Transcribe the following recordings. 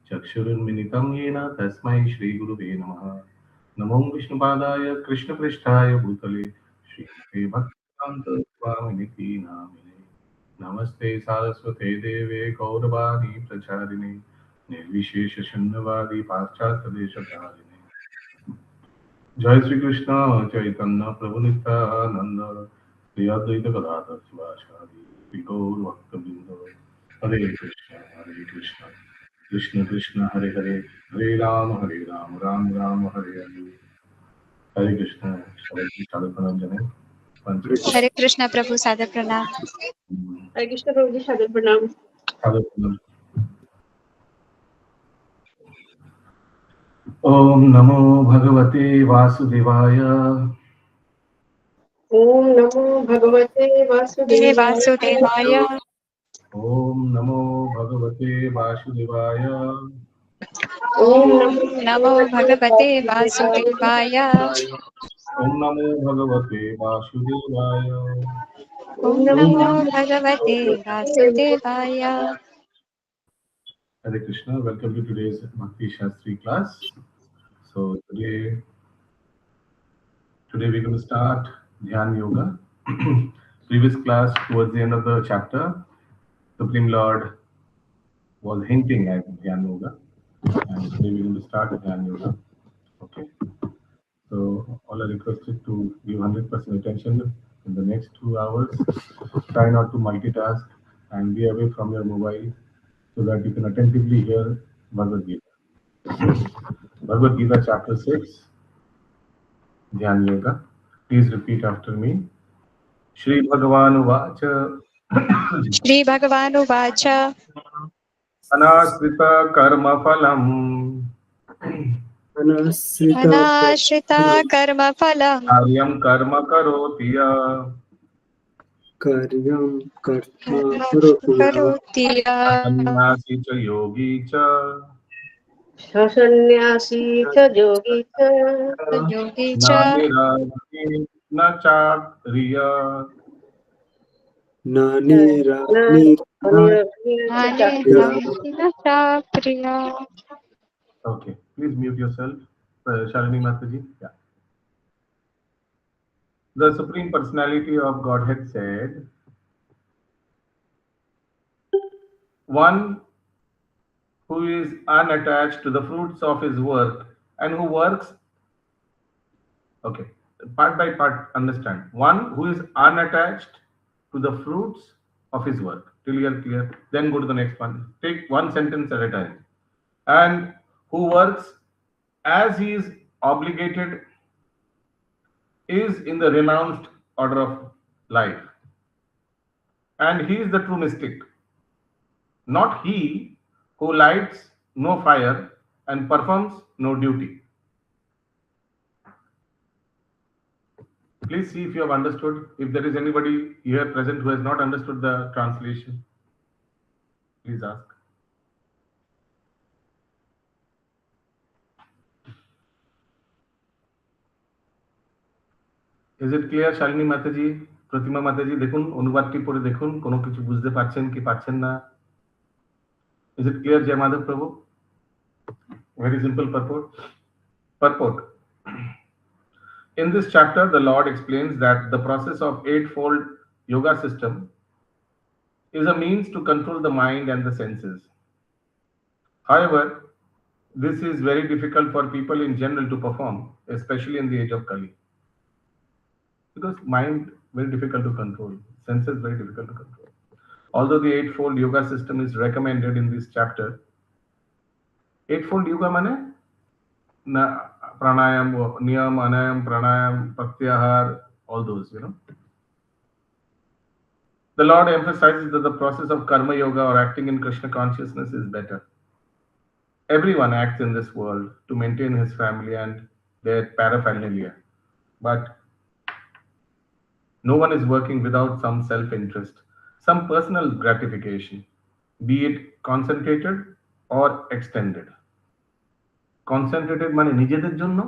चक्षुरुन्मिलितं येन तस्मै श्रीगुरुवे नमः। नमो विष्णुपादाय कृष्णपृष्ठाय भूतले श्रीमते भक्तिवेदान्त स्वामिनिति नामिने। नमस्ते सारस्वते देवे गौरवाणी प्रचारिणे निर्विशेष शून्यवादी पाश्चात्य देशधारिणे। जय श्री कृष्ण चैतन्य प्रभु नित्यानंद श्री अद्वैत गदाधर शिवासादि श्री गौर भक्तवृंद। हरे कृष्ण कृष्ण कृष्ण हरे हरे हरे राम राम राम हरे हरे। हरे कृष्ण साधु प्रणाम जने। हरे कृष्ण प्रभु सादर प्रणाम। हरे कृष्ण प्रभु जी सादर प्रणाम। सादर प्रणाम। ओम नमो भगवते वासुदेवाय। ओम नमो भगवते वासुदेवाय। ओम नमो भगवते वासुदेवाय। ओम नमो भगवते वासुदेवाय। ओम नमो भगवते वासुदेवाय। ओम नमो भगवते वासुदेवाय। Hare Krishna, welcome to today's Bhakti Shastri class. So today we're going to start Dhyan Yoga. Previous class, towards the end of the chapter, Supreme Lord was hinting at Dhyan Yoga, and today we're going to start Dhyan Yoga. Okay. So all are requested to give 100% attention in the next 2 hours. Try not to multitask and be away from your mobile so that you can attentively hear Bhagavad Gita. Bhagavad Gita chapter 6, Dhyan Yoga. Please repeat after me. Shri Bhagavan Uvacha. Shri Bhagavan Uvacha. Anasrita karma phalam. Anashrita karma phalam. Karyam karma karoti ya. Karyam karma karoti ya. Sannyasi cha yogi cha. सन्यासी च योगी च योगी च Na niragati na chatriya. Okay, please mute yourself, Shalini Mataji. Yeah. The Supreme Personality of Godhead said, one who is unattached to the fruits of his work and who works. Okay, part by part, understand. One who is unattached to the fruits of his work. Till you're clear, then go to the next one. Take one sentence at a time. And who works as he is obligated is in the renounced order of life. And he is the true mystic. Not he who lights no fire and performs no duty. Please see if you have understood. If there is anybody here present who has not understood the translation, please ask. Is it clear, Shalini Mataji, Pratima Mataji? দেখুন অনুবাদটি পড়ে দেখুন কোনো কিছু বুঝতে পারছেন কি পারছেন না? Is it clear, Jai Madhav Prabhu? Very simple purport. In this chapter, the Lord explains that the process of eightfold yoga system is a means to control the mind and the senses. However, this is very difficult for people in general to perform, especially in the age of Kali. Because mind very difficult to control, senses very difficult to control. Although the eightfold yoga system is recommended in this chapter, eightfold yoga mane na pranayam, niyam, anayam, pranayam, pratyahar, all those, The Lord emphasizes that the process of karma yoga or acting in Krishna consciousness is better. Everyone acts in this world to maintain his family and their paraphernalia, but no one is working without some self-interest, some personal gratification, be it concentrated or extended. Concentrated means নিজেদের জন্য,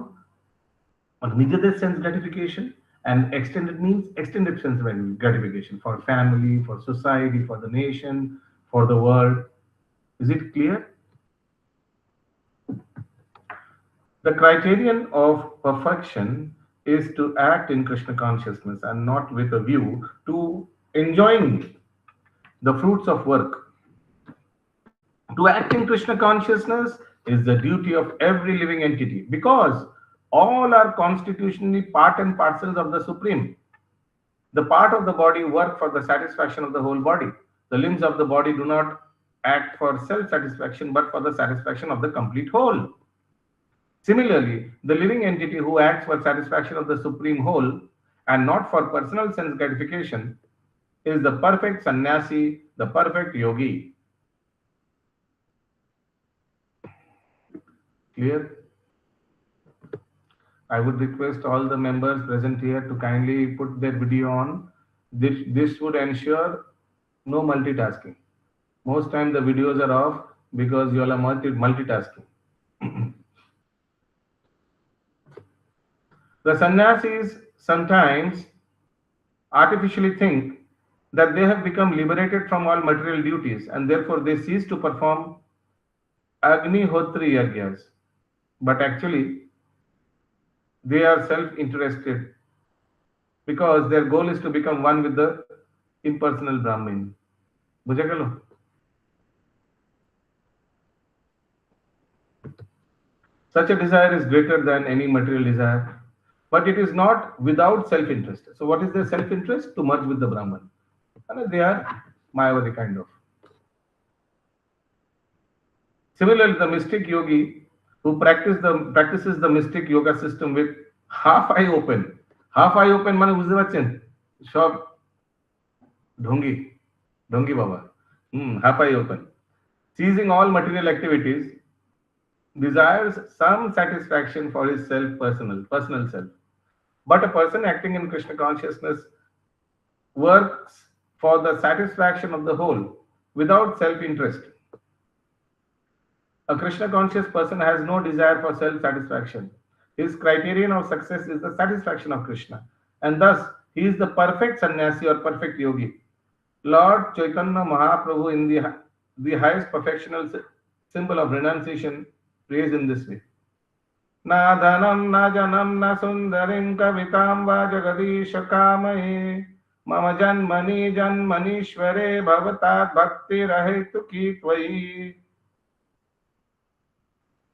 নিজেদের sense gratification, and extended means extended sense gratification for family, for society, for the nation, for the world. Is it clear? The criterion of perfection is to act in Krishna consciousness and not with a view to enjoying the fruits of work. To act in Krishna consciousness is the duty of every living entity because all are constitutionally part and parcels of the Supreme. The part of the body work for the satisfaction of the whole body. The limbs of the body do not act for self-satisfaction but for the satisfaction of the complete whole. Similarly, the living entity who acts for satisfaction of the Supreme Whole and not for personal sense gratification is the perfect sannyasi, the perfect yogi. Clear? I would request all the members present here to kindly put their video on. This would ensure no multitasking. Most time the videos are off because you all are multitasking. The sannyasis sometimes artificially think that they have become liberated from all material duties and therefore they cease to perform Agnihotri Yagyas. But actually, they are self-interested because their goal is to become one with the impersonal Brahmin. Bujha gelo? Such a desire is greater than any material desire, but it is not without self-interest. So what is their self-interest? To merge with the Brahman. And they are Mayavadi kind of. Similarly, the mystic yogi who practices the mystic yoga system with half eye open. Half eye open mane bujhte parchen? Sob Dhongi Baba. Half eye open. Seizing all material activities, desires some satisfaction for his personal self. But a person acting in Krishna consciousness works for the satisfaction of the whole without self-interest. A Krishna conscious person has no desire for self-satisfaction. His criterion of success is the satisfaction of Krishna. And thus, he is the perfect sannyasi or perfect yogi. Lord Chaitanya Mahaprabhu in the highest perfectional symbol of renunciation prays in this way. Na dhanam na janam na sundarim kavitam va jagadisha kamaye mama janmanishware bhavatat bhakti rahetu ki tvai.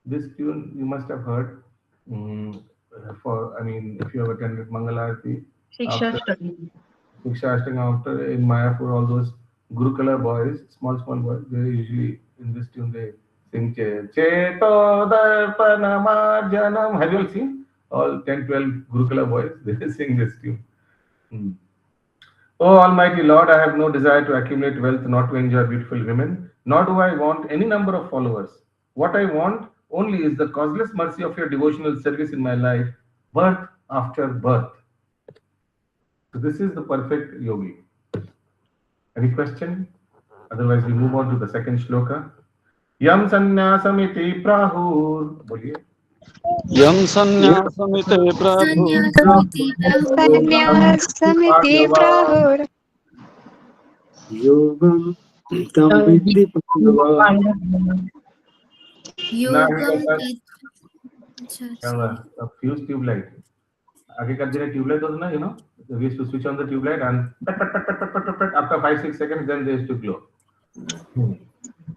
This tune you must have heard if you have attended Mangalarti. Shastri. After in Mayapur, all those Gurukula boys, small boys, they usually in this tune they sing Cheto Darpana Marjanam. Have you all seen? All 10-12 Gurukula boys, they sing this tune. Oh Almighty Lord, I have no desire to accumulate wealth, not to enjoy beautiful women, nor do I want any number of followers. What I want only is the causeless mercy of your devotional service in my life, birth after birth. So this is the perfect yogi. Any question? Otherwise, we move on to the second shloka. Yam sanyasamiti prahur. Boliye. Yam sanyasamite prabhu Sanyasamiti prahur Yogam tam vidhi pandava. A fuse tube light. आगे कर देना tubelight होता ना, we used to switch on the tube light and after 5-6 seconds then they used to glow.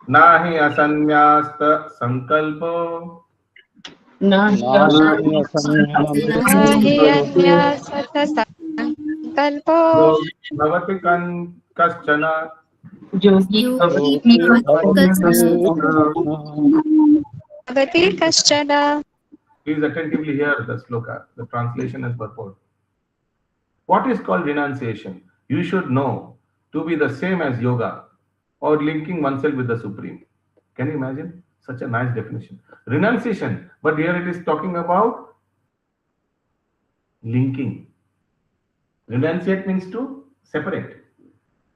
Nahi asanyasta sankalpo nahi anyasata sankalpo bhavati kaschana bhavati kaschana. Please attentively hear the sloka, the translation and purport. What is called renunciation? You should know to be the same as yoga or linking oneself with the Supreme. Can you imagine? Such a nice definition. Renunciation, but here it is talking about linking. Renunciate means to separate.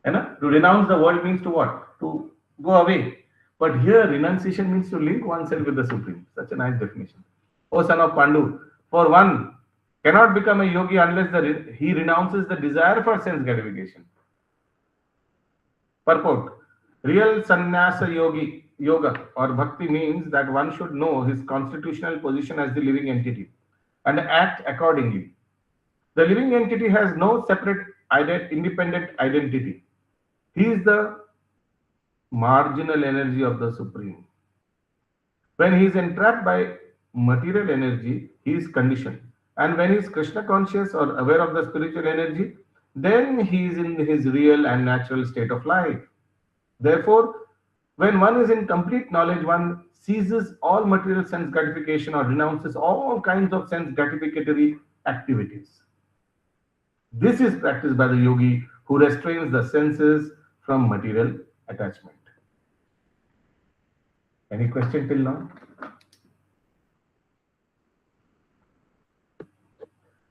To renounce the world means to what? To go away. But here renunciation means to link oneself with the Supreme. Such a nice definition. O son of Pandu, for one cannot become a yogi unless he renounces the desire for sense gratification. Purport. Real sannyasa yogi yoga or bhakti means that one should know his constitutional position as the living entity and act accordingly. The living entity has no separate independent identity. He is the marginal energy of the Supreme. When he is entrapped by material energy, he is conditioned. And when he is Krishna conscious or aware of the spiritual energy, then he is in his real and natural state of life. Therefore, when one is in complete knowledge, one ceases all material sense gratification or renounces all kinds of sense gratificatory activities. This is practiced by the yogi who restrains the senses from material attachment. Any question till now?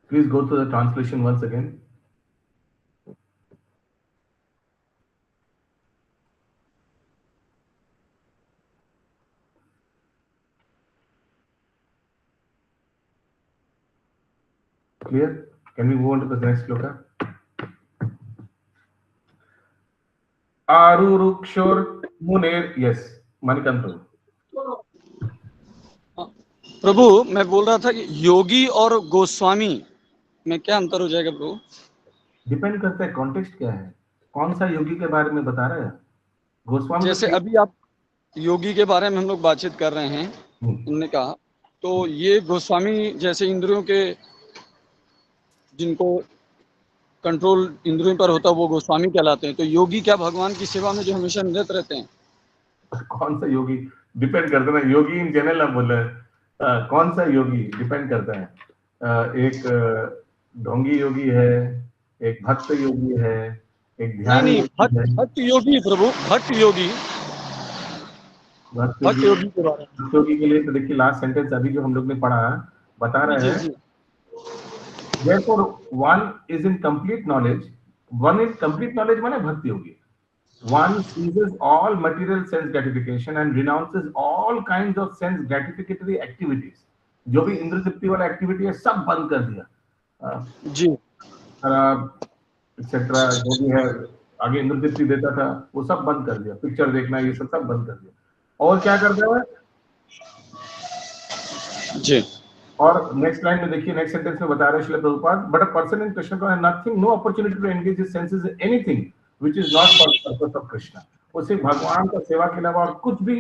Please go to the translation once again. Clear? Can we move on to the next sloka? Arurukshor Muner. Yes, Manikant. प्रभु मैं बोल रहा था कि योगी और गोस्वामी में क्या अंतर हो जाएगा प्रभु? डिपेंड करता है कॉन्टेक्स्ट क्या है, कौन सा योगी के बारे में बता रहा है गोस्वामी। जैसे अभी आप योगी के बारे में हम लोग बातचीत कर रहे हैं, उन्होंने कहा तो ये गोस्वामी जैसे इंद्रियों के जिनको कंट्रोल इंद्रियों पर होता है वो गोस्वामी कहलाते हैं, तो योगी क्या भगवान की सेवा में जो हमेशा निरत रहते हैं? कौन सा योगी डिपेंड करता है ना, योगी इन जनरल आप बोल रहे हैं, कौन सा योगी डिपेंड करता है। एक ढोंगी योगी है, एक भक्त योगी है, एक ध्यान नहीं भक्त योगी प्रभु, भक्त योगी के बारे में। भक्त योगी के लिए तो देखिए लास्ट सेंटेंस अभी जो हम लोग ने पढ़ा बता रहे हैं, therefore one is in complete knowledge, one in complete knowledge माने भक्त योगी, one ceases all material sense gratification and renounces all kinds of sense gratificatory activities. जो भी इंद्र तृप्ति वाला एक्टिविटी है सब बंद कर दिया जी, एक्सेट्रा जो भी है आगे इंद्र तृप्ति देता था वो सब बंद कर दिया, पिक्चर देखना ये सब बंद कर दिया। और क्या करता है जी, और नेक्स्ट लाइन में देखिए, नेक्स्ट सेंटेंस में बता रहे हैं Srila Prabhupada, but a person in Krishna को nothing, no opportunity to engage his senses in anything which is not for the purpose of Krishna. वो सिर्फ भगवान का सेवा के अलावा और कुछ भी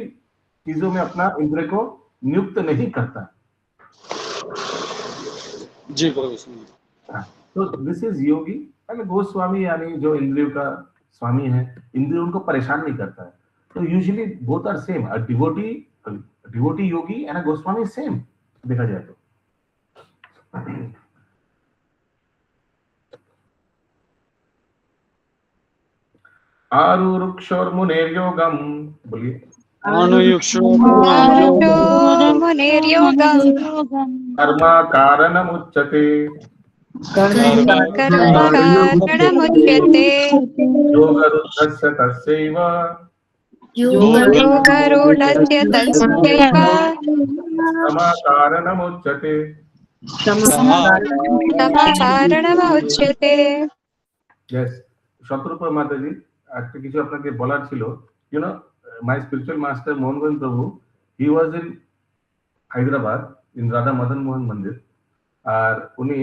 चीजों में अपना इंद्रिय को नियुक्त नहीं करता। जी प्रभु। तो this is Yogi and Goswami, यानी जो इंद्रियों का स्वामी है, इंद्रिय उनको परेशान नहीं करता है। तो usually both are same, a devotee yogi and a Goswami same देखा जाए तो। आरुरुक्षोर मुनेर्योगम, बोलिए। मुनेर्योगम कर्म कारणमुच्यते, कर्मकारणमुच्यते, योगरुद्धस्य तस्यैव, योगरूढस्य तस्यैव, समाकारणमुच्यते, समाकारणमुच्यते। यस, शत्रुपा माता जी একটা কিছু আপনাকে বলার ছিল। You know my spiritual master Mohanganj Prabhu, he was in Hyderabad in Radha Madan Mohan Mandir, আর উনি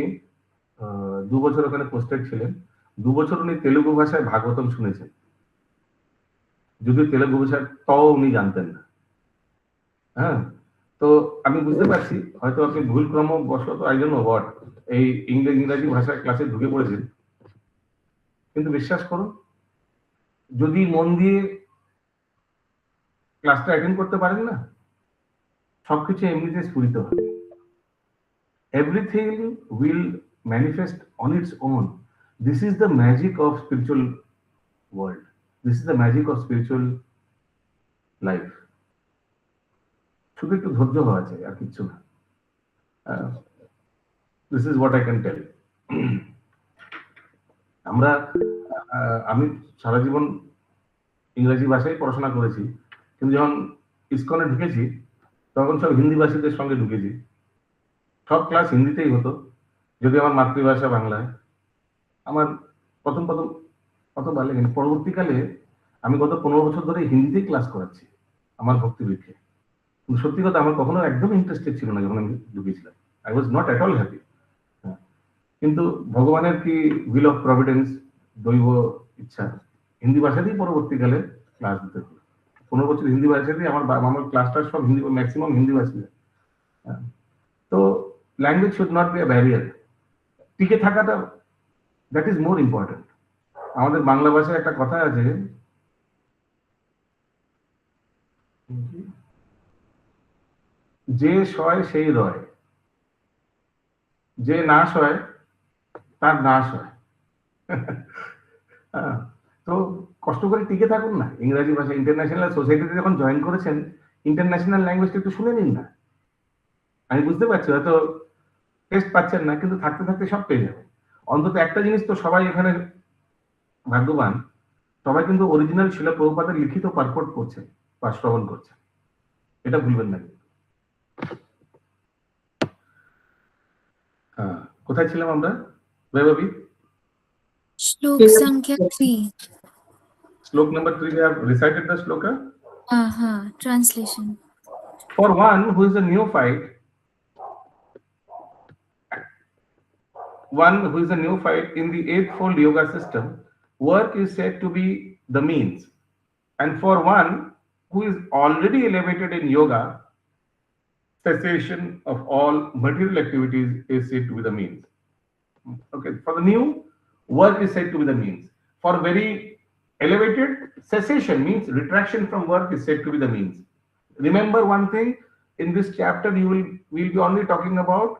2 বছর ওখানে পোস্টেড ছিলেন। 2 বছর উনি তেলুগু ভাষায় ভাগবতম শুনেছেন, যদিও তেলুগু ভাষা তাও উনি জানতেন না। হ্যাঁ, তো আমি বুঝতে পারছি হয়তো আপনি ভুল ক্রমবশত আই ডোন্ট নো হোয়াট এই ইংরেজি ভাষা ক্লাসে ঢুকে পড়েছেন, কিন্তু বিশ্বাস করুন যদি মন দিয়ে ক্লাসটা অ্যাটেন্ড করতে পারেন না, সবকিছু এমনিতে স্ফুরিত হবে। Everything will manifest on its own. This is the magic of spiritual world, this is the magic of spiritual life. শুধু একটু ধৈর্য হওয়া চাই, আর কিচ্ছু না। This is what I can tell. আমি সারা জীবন ইংরেজি ভাষায় পড়াশোনা করেছি, কিন্তু যখন ইসকনে ঢুকেছি তখন সব হিন্দি ভাষীদের সঙ্গে ঢুকেছি। সব ক্লাস হিন্দিতেই হতো, যদি আমার মাতৃভাষা বাংলায়। আমার প্রথম অত ভালো লাগেনি। পরবর্তীকালে আমি গত 15 বছর ধরে হিন্দিতেই ক্লাস করাচ্ছি। আমার ভক্তি বৃদ্ধি। সত্যি কথা আমার কখনো একদম ইন্টারেস্টেড ছিল না যখন আমি ঢুকেছিলাম। I was not at all happy. কিন্তু ভগবানের কি উইল অফ প্রভিডেন্স, দৈব ইচ্ছা, হিন্দি ভাষাতেই পরবর্তীকালে ক্লাস দিতে হলো। 15 বছর হিন্দি ভাষাতেই আমার ক্লাসটা সব হিন্দি, ম্যাক্সিমাম হিন্দি ভাষী। তো language should not be a barrier. টিকে থাকাটা, দ্যাট ইজ মোর ইম্পর্টেন্ট। আমাদের বাংলা ভাষায় একটা কথা আছে, যে সয় সেই রয়, যে না সয় তার নাশ হয়। তো কষ্ট করে টিকে থাকুন না। ইংরেজি ভাষা ইন্টারন্যাশনাল সোসাইটিতে যখন জয়েন করেছেন, ইন্টারন্যাশনাল ল্যাঙ্গুয়েজটা একটু শুনে নিন না। আমি বুঝতে পারছি হয়তো টেস্ট পাচ্ছেন না, কিন্তু থাকতে থাকতে সব পেয়ে যাবে। অন্তত একটা জিনিস তো সবাই এখানে ভাগ্যবান, সবাই কিন্তু অরিজিনাল শিলা প্রভুপাদের লিখিত পারপট করছে বা শ্রবণ করছে, এটা ভুলবেন না। কোথায় ছিলাম আমরা Vaibhavi? Shlok Sankhya 3. Slok number 3, we have recited the shloka. Translation. For one who is a neophyte, in the eightfold yoga system, work is said to be the means, and for one who is already elevated in yoga, cessation of all material activities is said to be the means. Okay, for the new, work is said to be the means. For very elevated, cessation means retraction from work is said to be the means. Remember one thing, in this chapter we'll be only talking about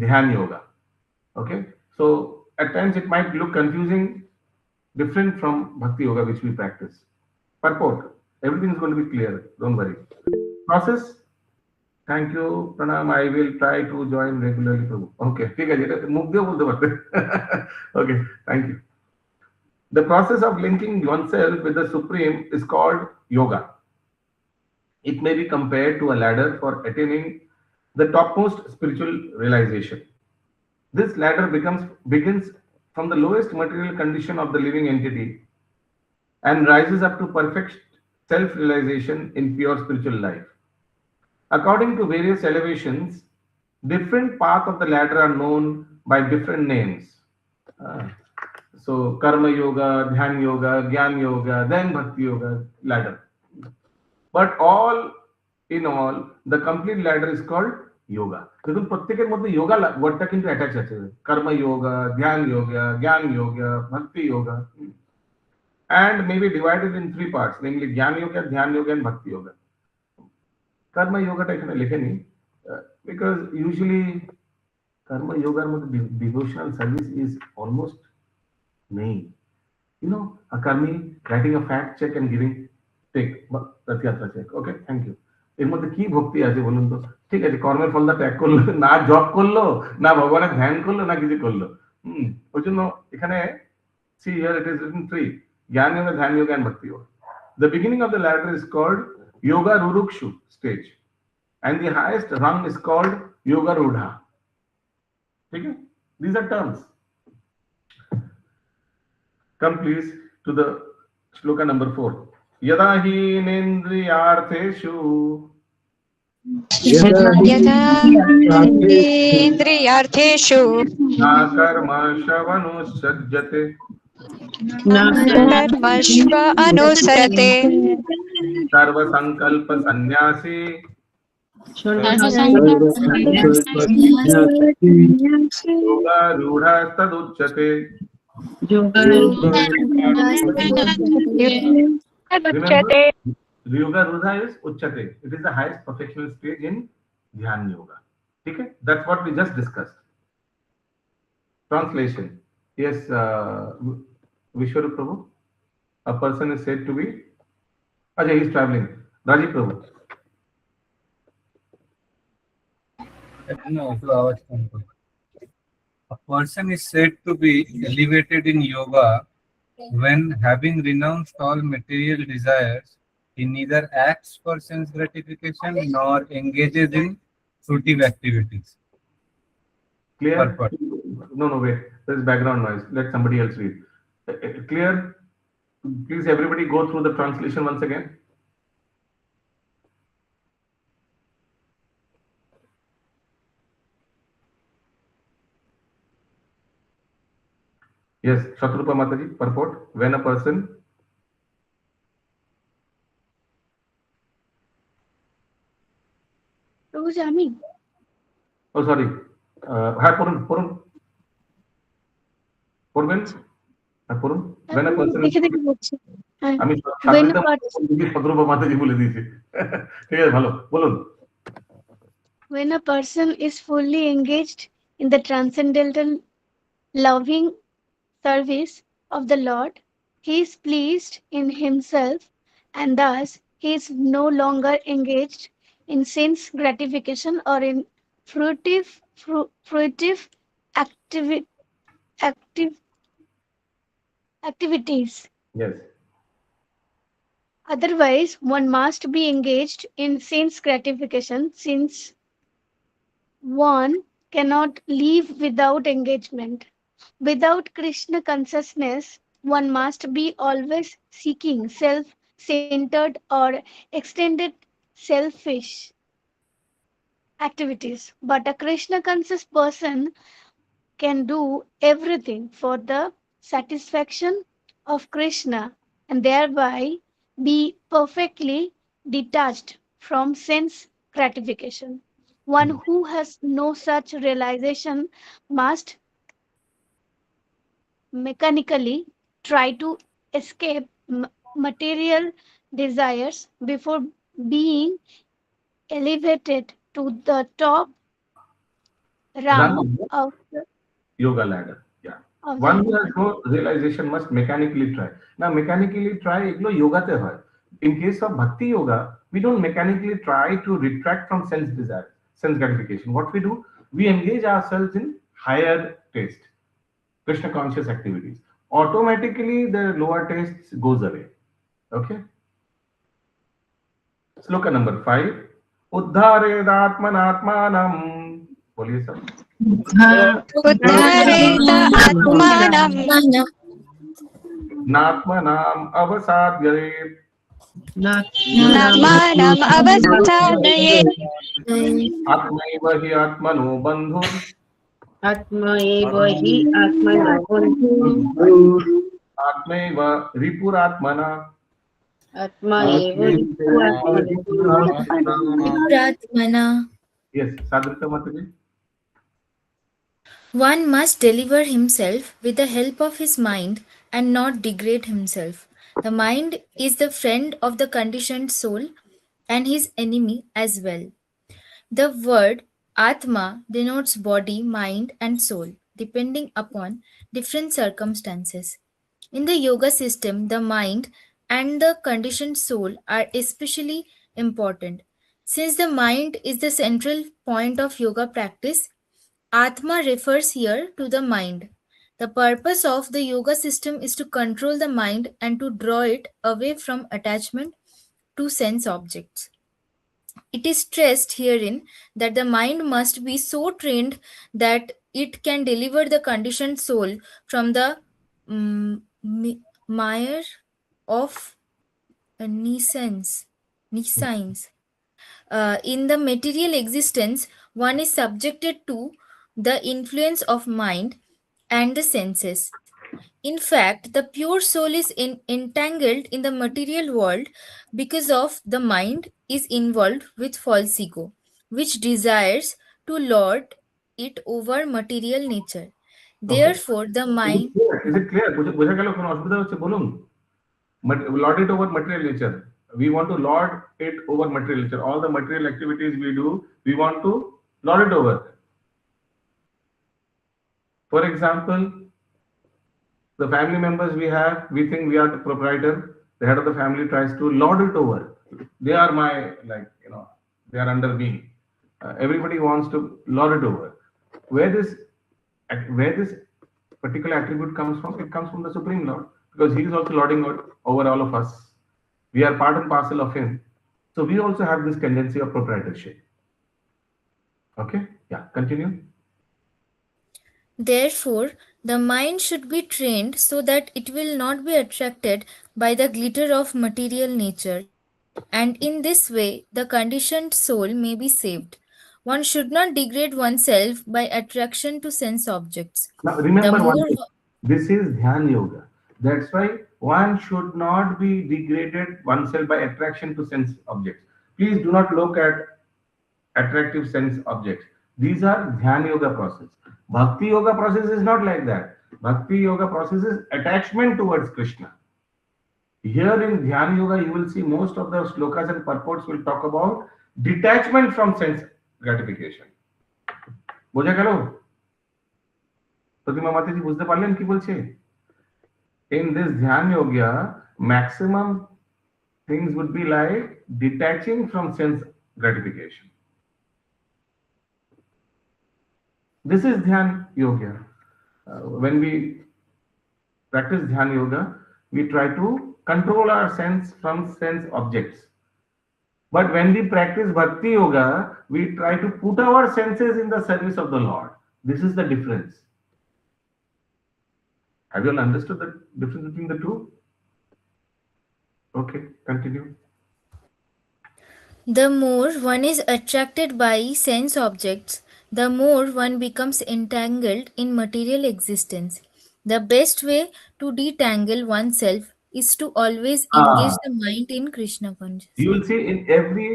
dhyan yoga. Okay, so at times it might look confusing, different from bhakti yoga which we practice. Purport, everything is going to be clear, don't worry. Process, thank you Pranam, I will try to join regularly. Okay, ঠিক আছে, এটা মুখ দিয়ে বলতে পারতে। Okay, thank you. The process of linking oneself with the Supreme is called yoga. It may be compared to a ladder for attaining the topmost spiritual realization. This ladder begins from the lowest material condition of the living entity and rises up to perfect self-realization in pure spiritual life. According to various elevations, different paths of the ladder are known by different names. So karma yoga, dhyan yoga, gyan yoga, then bhakti yoga ladder. But all in all, the complete ladder is called yoga. দেখুন প্রত্যেকের মধ্যে যোগা ওয়ার্ডটা কিন্তু attach আছে। কর্ম যোগা, ধ্যান যোগা, জ্ঞান যোগা, ভক্তি yoga, and may be divided in 3 parts, namely জ্ঞান yoga, ধ্যান yoga and bhakti yoga. কর্ম যোগাটা এখানে লেখেনি, because usually কর্ম যোগার মধ্যে devotional service is almost নেই। You know, a karmi writing a fact check and giving, take rathayatra check. Okay, thank you. এর মধ্যে কি ভক্তি আছে বলুন তো? ঠিক আছে, কর্মের ফলটা ত্যাগ করলো, না জপ করলো, না ভগবানের ধ্যান করলো, না কিছু করলো। ওই জন্য এখানে see here it is written 3, জ্ঞান yoga, ধ্যান yoga and bhakti yoga. The beginning of the ladder is called yoga rurukshu stage, and the highest rung is called yoga rudha. Okay, these are terms. Come please to the shloka number 4. Yada hi nendriyartheshu इन्द्रियार्थेषु na karma shavanussajjate कर्मष्व अनुसरते sarva sankalpa sannyasi yoga rudha taduchyate. Remember, yoga rudha is uchyate. It is the highest perfectional stage in dhyan yoga. Okay, that's what we just discussed. Translation. Yes, Vishwarup Prabhu, a person is said to be, Ajay, he is traveling. Rajiv Prabhu. A person is said to be elevated in yoga when, having renounced all material desires, he neither acts for sense gratification nor engages in fruitive activities. Clear? Purport. No, wait. There is background noise. Let somebody else read. Clear? Please, everybody go through the translation once again. Yes, Shatrupa Mataji, purport. When a person. Prabhuji, আমি Oh, sorry. হ্যাঁ পড়ুন পড়বেন হ্যাঁ পড়ুন when a person দেখে দেখে বলছি। হ্যাঁ, আমি when a সাবজেক্টটা person সদরূপা মাতাজি বলে দিয়েছি ঠিক আছে ভালো বলুন when a person is fully engaged in the transcendental loving service of the Lord, he is pleased in himself and thus he is no longer engaged in sense gratification or in fruitive activi- active activities. yes Otherwise, one must be engaged in sense gratification since one cannot live without engagement. Without Krishna consciousness, one must be always seeking self centered or extended selfish activities. But a Krishna conscious person can do everything for the satisfaction of Krishna and thereby be perfectly detached from sense gratification. One who has no such realization must mechanically try to escape material desires before being elevated to the top run rung on the of the, yoga ladder yeah of the one who yoga. has no realization must mechanically try now mechanically try এগুলো yogaতে হয় in case of bhakti yoga we don't mechanically try to retract from sense desire sense gratification what we do we engage ourselves in higher taste Krishna conscious activities automatically the lower tastes goes away okay sloka number 5 uddharedatmanatmanam बोलिए सब उद्धरेत आत्मानं नात्मनाम अवसाद्येत नात्मानम् अवसादयेत् आत्मैव हि आत्मनो बन्धुः आत्मा एव हि आत्मनो बन्धुः आत्मैव रिपुरात्मना आत्मा एव हि Pratmana. yes sadhika mataji One must deliver himself with the help of his mind and not degrade himself. The mind is the friend of the conditioned soul and his enemy as well. The word Atma denotes body, mind, and soul, depending upon different circumstances. In the yoga system, the mind and the conditioned soul are especially important. Since the mind is the central point of yoga practice, Atma refers here to the mind. The purpose of the yoga system is to control the mind and to draw it away from attachment to sense objects. It is stressed herein that the mind must be so trained that it can deliver the conditioned soul from the mire of nescience. In the material existence, one is subjected to the influence of mind and the senses. In fact, the pure soul is entangled in the material world because of the mind is involved with false ego, which desires to lord it over material nature. okay Therefore, the mind. is it clear বোঝা গেল কোন অসুবিধা হচ্ছে বলুন lord it over material nature we want to lord it over material nature all the material activities we do we want to lord it over for example the family members we have we think we are the proprietor the head of the family tries to lord it over they are my they are under me everybody wants to lord it over where this particular attribute comes from it comes from the supreme lord because he is also lording over all of us we are part and parcel of him so we also have this tendency of proprietorship okay yeah continue Therefore, the mind should be trained so that it will not be attracted by the glitter of material nature, and in this way, the conditioned soul may be saved. One should not degrade oneself by attraction to sense objects. now remember The one more. thing This is Dhyan Yoga. That's why one should not be degraded oneself by attraction to sense objects. Please do not look at attractive sense objects. These are Dhyan Yoga process. Bhakti Yoga process is not like that. Bhakti Yoga process is attachment towards Krishna. Here in Dhyan Yoga, you will see most of the slokas and purports will talk about detachment from sense gratification. বোঝা গেল? প্রতিমা মাতাজি বুঝতে পারলেন কি বলছে? In this Dhyan Yoga, maximum things would be like detaching from sense gratification. This is Dhyan Yoga. When we practice Dhyan Yoga, we try to control our sense from sense objects. But when we practice Bhakti Yoga, we try to put our senses in the service of the Lord. This is the difference. Have you all understood the difference between the two? Okay, continue. The more one is attracted by sense objects, the more one becomes entangled in material existence. The best way to detangle oneself is to always engage the mind in Krishna consciousness. You will see in every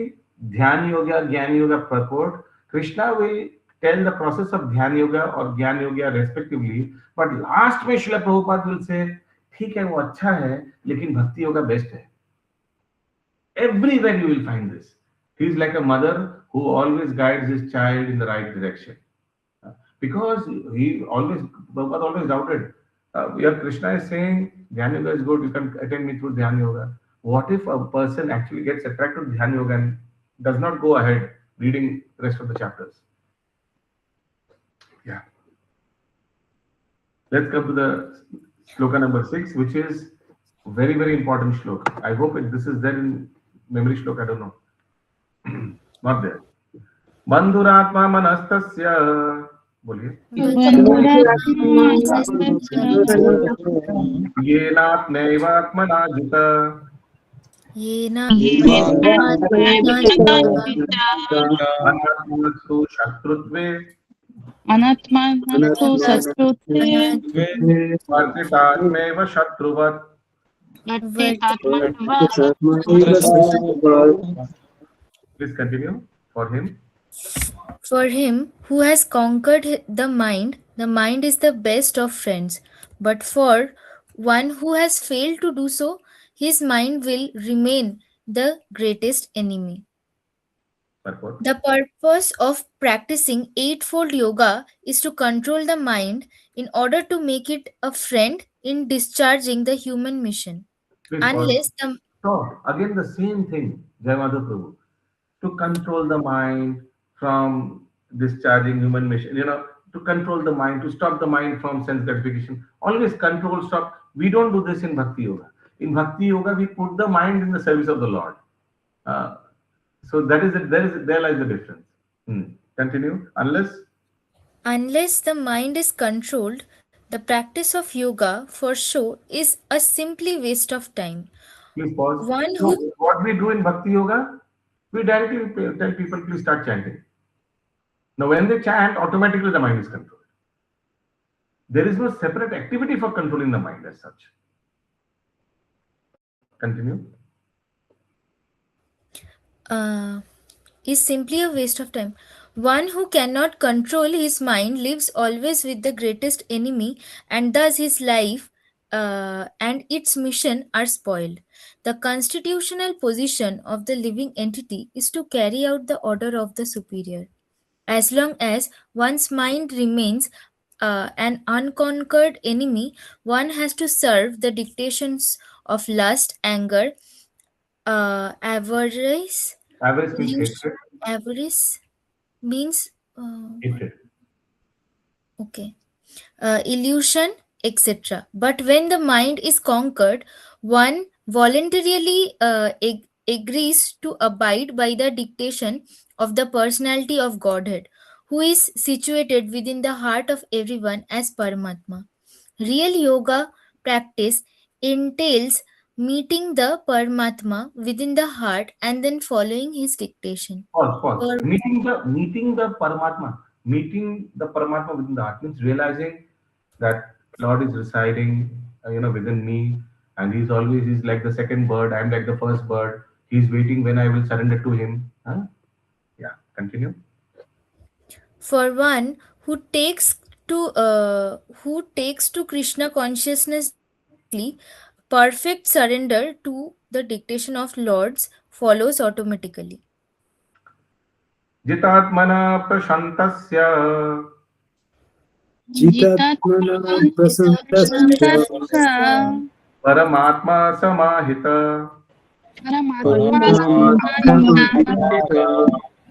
Dhyan Yoga, Gyan Yoga purport, Krishna will tell the process of Dhyan Yoga or Gyan Yoga respectively, but last में Srila Prabhupada will say, ठीक है वो अच्छा है, लेकिन Bhakti Yoga best है. Everywhere you will find this. He is like a mother who always guides his child in the right direction. Because Prabhupada always doubted. Here Krishna is saying, Dhyan Yoga is good, you can attend me through Dhyan Yoga. What if a person actually gets attracted to Dhyan Yoga and does not go ahead reading the rest of the chapters? Yeah. Let's come to the sloka number 6, which is very, very important shloka. I hope this is there in memory shloka, I don't know. Not there. Bandhuratma manastasya. बोलिए. येनात्मैवात्मना जिता. अनात्मस्तु शत्रुत्वे. अनात्मस्तु शत्रुत्वे वर्तितात्मैव शत्रुवत्. Please continue. For him who has conquered the mind is the best of friends. But for one who has failed to do so, his mind will remain the greatest enemy. The purpose of practicing eightfold yoga is to control the mind in order to make it a friend in discharging the human mission. Unless the... So, again the same thing, Jai Madhav Prabhu. To control the mind from discharging human mission, to control the mind, to stop the mind from sense gratification. Always control, stop. We don't do this in Bhakti Yoga. In Bhakti Yoga, we put the mind in the service of the Lord. So that is it. There lies the difference. Continue. Unless the mind is controlled, the practice of yoga for show is a simply waste of time. Please pause. What we do in Bhakti Yoga, we directly tell people, please start chanting. Now, when they chant, automatically the mind is controlled. There is no separate activity for controlling the mind as such. Continue. Is simply a waste of time. One who cannot control his mind lives always with the greatest enemy, and thus his life and its mission are spoiled. The constitutional position of the living entity is to carry out the order of the superior. As long as one's mind remains an unconquered enemy, one has to serve the dictations of lust, anger, avarice. Avarice means okay. Illusion, etc. But when the mind is conquered, one voluntarily agrees to abide by the dictation of the personality of Godhead, who is situated within the heart of everyone as Paramatma. Real yoga practice entails meeting the Paramatma within the heart and then following his dictation. Pause. Meeting the Paramatma within the heart means realizing that Lord is residing, within me, and he's like the second bird. I'm like the first bird. He's waiting when I will surrender to him. Huh? Yeah, continue. For one who takes to Krishna consciousness directly, perfect surrender to the dictation of Lords follows automatically. जितात्मना प्रशांतस्य जितात्मना प्रसन्नस्य परमात्मा समाहित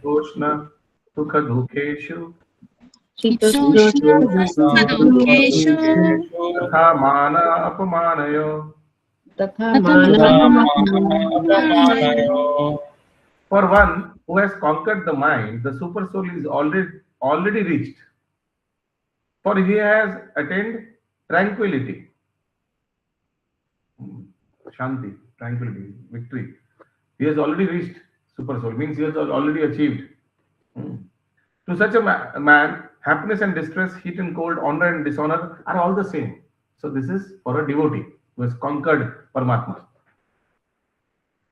तोष्ण सुख दुखेषु तथा मान अपमानयो. For one who has conquered the mind, the super soul is already reached. For he has attained tranquility. Shanti, tranquility, victory. He has already reached super soul, means he has already achieved. To such a man, happiness and distress, heat and cold, honor and dishonor are all the same. So this is for a devotee who has conquered Paramatma.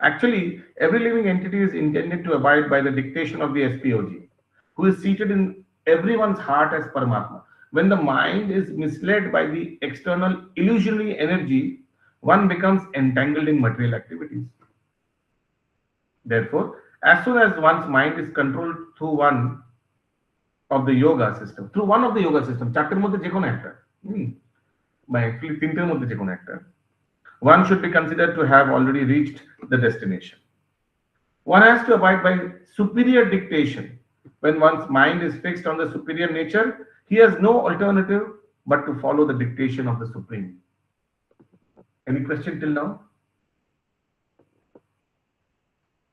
Actually, every living entity is intended to abide by the dictation of the SPOG, who is seated in everyone's heart as Paramatma. When the mind is misled by the external illusionary energy, one becomes entangled in material activities. Therefore, as soon as one's mind is controlled through one of the yoga system, চারটের মধ্যে যে কোনো একটা, বা actually তিনটের মধ্যে যে কোনো একটা, one should be considered to have already reached the destination. One has to abide by superior dictation. When one's mind is fixed on the superior nature, he has no alternative but to follow the dictation of the Supreme. Any question till now?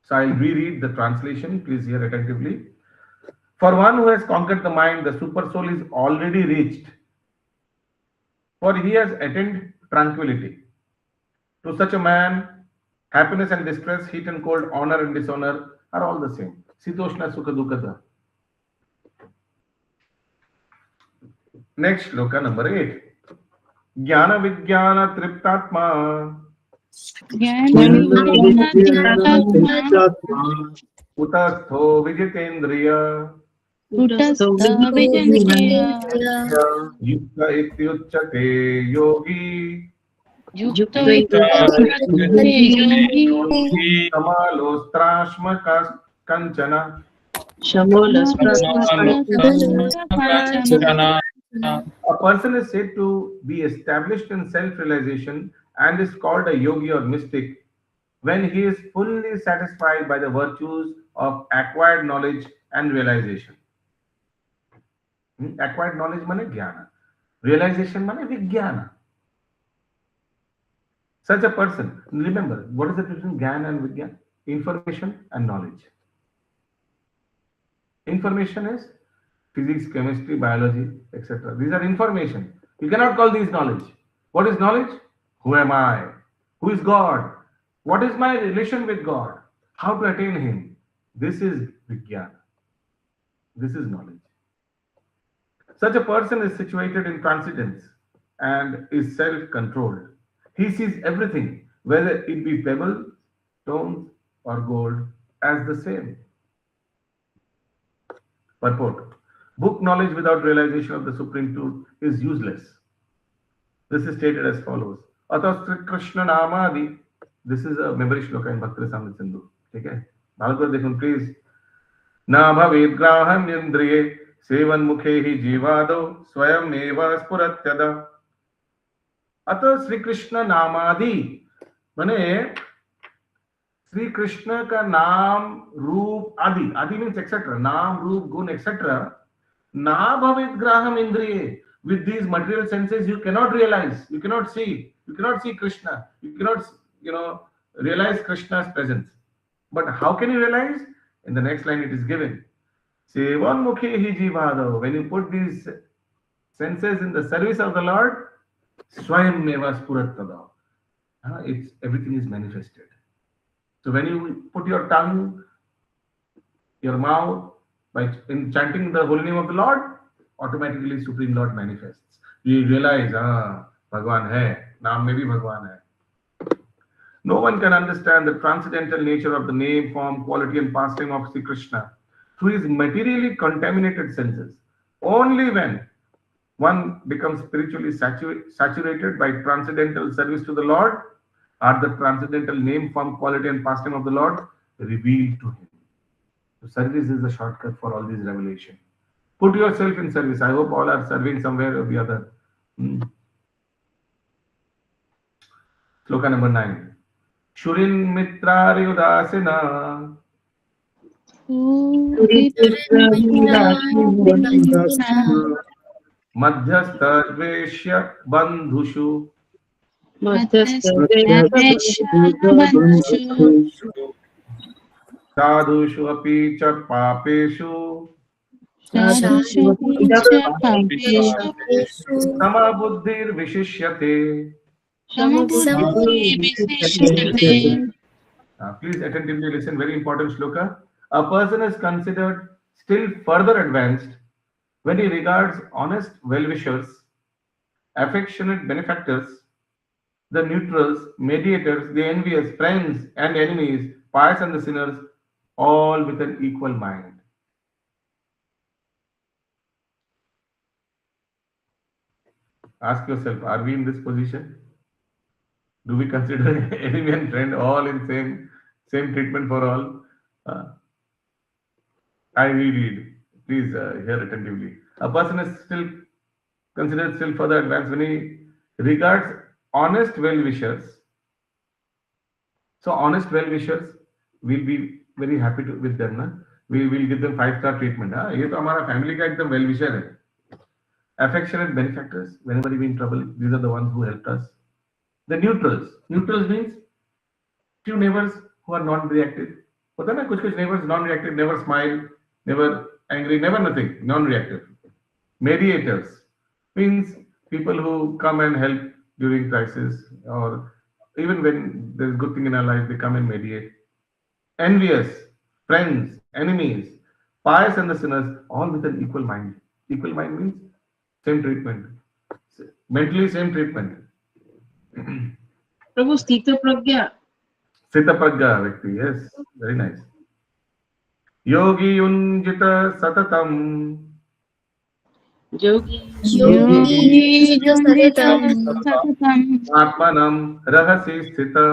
So I'll reread the translation. Please hear attentively. For one who has conquered the mind, the super soul is already reached. For he has attained tranquility. To such a man, happiness and distress, heat and cold, honor and dishonor are all the same. Sitoshna Sukha Dukkata. Next shloka number 8. Jnana Vijnana Triptatma Utastho Vijitendriya Yukta Ityuchate Yogi Kamalostrashma Kanchana. A person is said to be established in self-realization and is called a yogi or mystic when he is fully satisfied by the virtues of acquired knowledge and realization. Acquired knowledge mane jnana, realization mane vijnana. Such a person, remember, what is the difference between jnana and vijnana? Information and knowledge. Information is physics, chemistry, biology, etc. These are information. You cannot call these knowledge. What is knowledge? Who am I? Who is God? What is my relation with God? How to attain Him? This is Vijnana. This is knowledge. Such a person is situated in transcendence and is self-controlled. He sees everything, whether it be pebbles, stones, or gold, as the same. Purport. Book knowledge without realization of the Supreme Truth is useless. This is stated as follows. Atha Sri Krishna Namadi. This is a memory shloka in Bhakti Rasamrita Sindhu. Okay? Bhagavad Dekhun, please. Na bhavid graham indriye sevan mukhe hi jivado swayam eva spuratyada. Atha Sri Krishna Namadi. Mane Sri Krishna ka naam, roop, adi. Adi means etc. Naam, roop, gun, etc. Na bhavid graham indriye. With these material senses, you cannot realize, you cannot see Krishna, you cannot, realize Krishna's presence. But how can you realize? In the next line, it is given. Sevan mukhe hi jivado. When you put these senses in the service of the Lord, swayam eva spuratada. It's everything is manifested. So when you put your tongue, your mouth, by in chanting the holy name of the Lord, automatically Supreme Lord manifests. You realize, Bhagwan hai, naam mein bhi Bhagwan hai. No one can understand the transcendental nature of the name, form, quality, and pastime of Sri Krishna through his materially contaminated senses. Only when one becomes spiritually saturated by transcendental service to the Lord are the transcendental name, form, quality, and pastime of the Lord revealed to him. So service is the shortcut for all these revelation. Put yourself in service. I hope all are serving somewhere or the other. Sloka number 9. Shurin mitrari udasina madhyastadveshya bandhushu sadhushu api cha papeshu sama buddhir vishishyate. Please attentively listen, very important shloka. A person is considered still further advanced when he regards honest well-wishers, affectionate benefactors, the neutrals, mediators, the envious, friends and enemies, pious and the sinners, all with an equal mind. Ask yourself, are we in this position? Do we consider enemy and friend all in same treatment for all? I reread. Please hear attentively. A person is still considered still further advanced when he regards honest well-wishers. So honest well-wishers, we'll be very happy with them. Na? We will give them 5-star treatment. ये तो हमारा family का एकदम well-wisher है. Affectionate benefactors, whenever we in trouble, these are the ones who helped us. The neutrals. Neutrals means few neighbors who are non-reactive. होता है ना कुछ neighbors non-reactive, never smile, never angry, never nothing, non-reactive. Mediators means people who come and help during crisis, or even when there is good thing in our life, they come and mediate. Envious, friends, enemies, pious and the sinners, all with an equal mind. Equal mind means same treatment. Mentally same treatment. Prabhu, Sthita Pragya. Sthita Pragya Vyakti, yes, very nice. Yogi Yunjita Satatam. Yogi Atmanam Rahasi Sthita.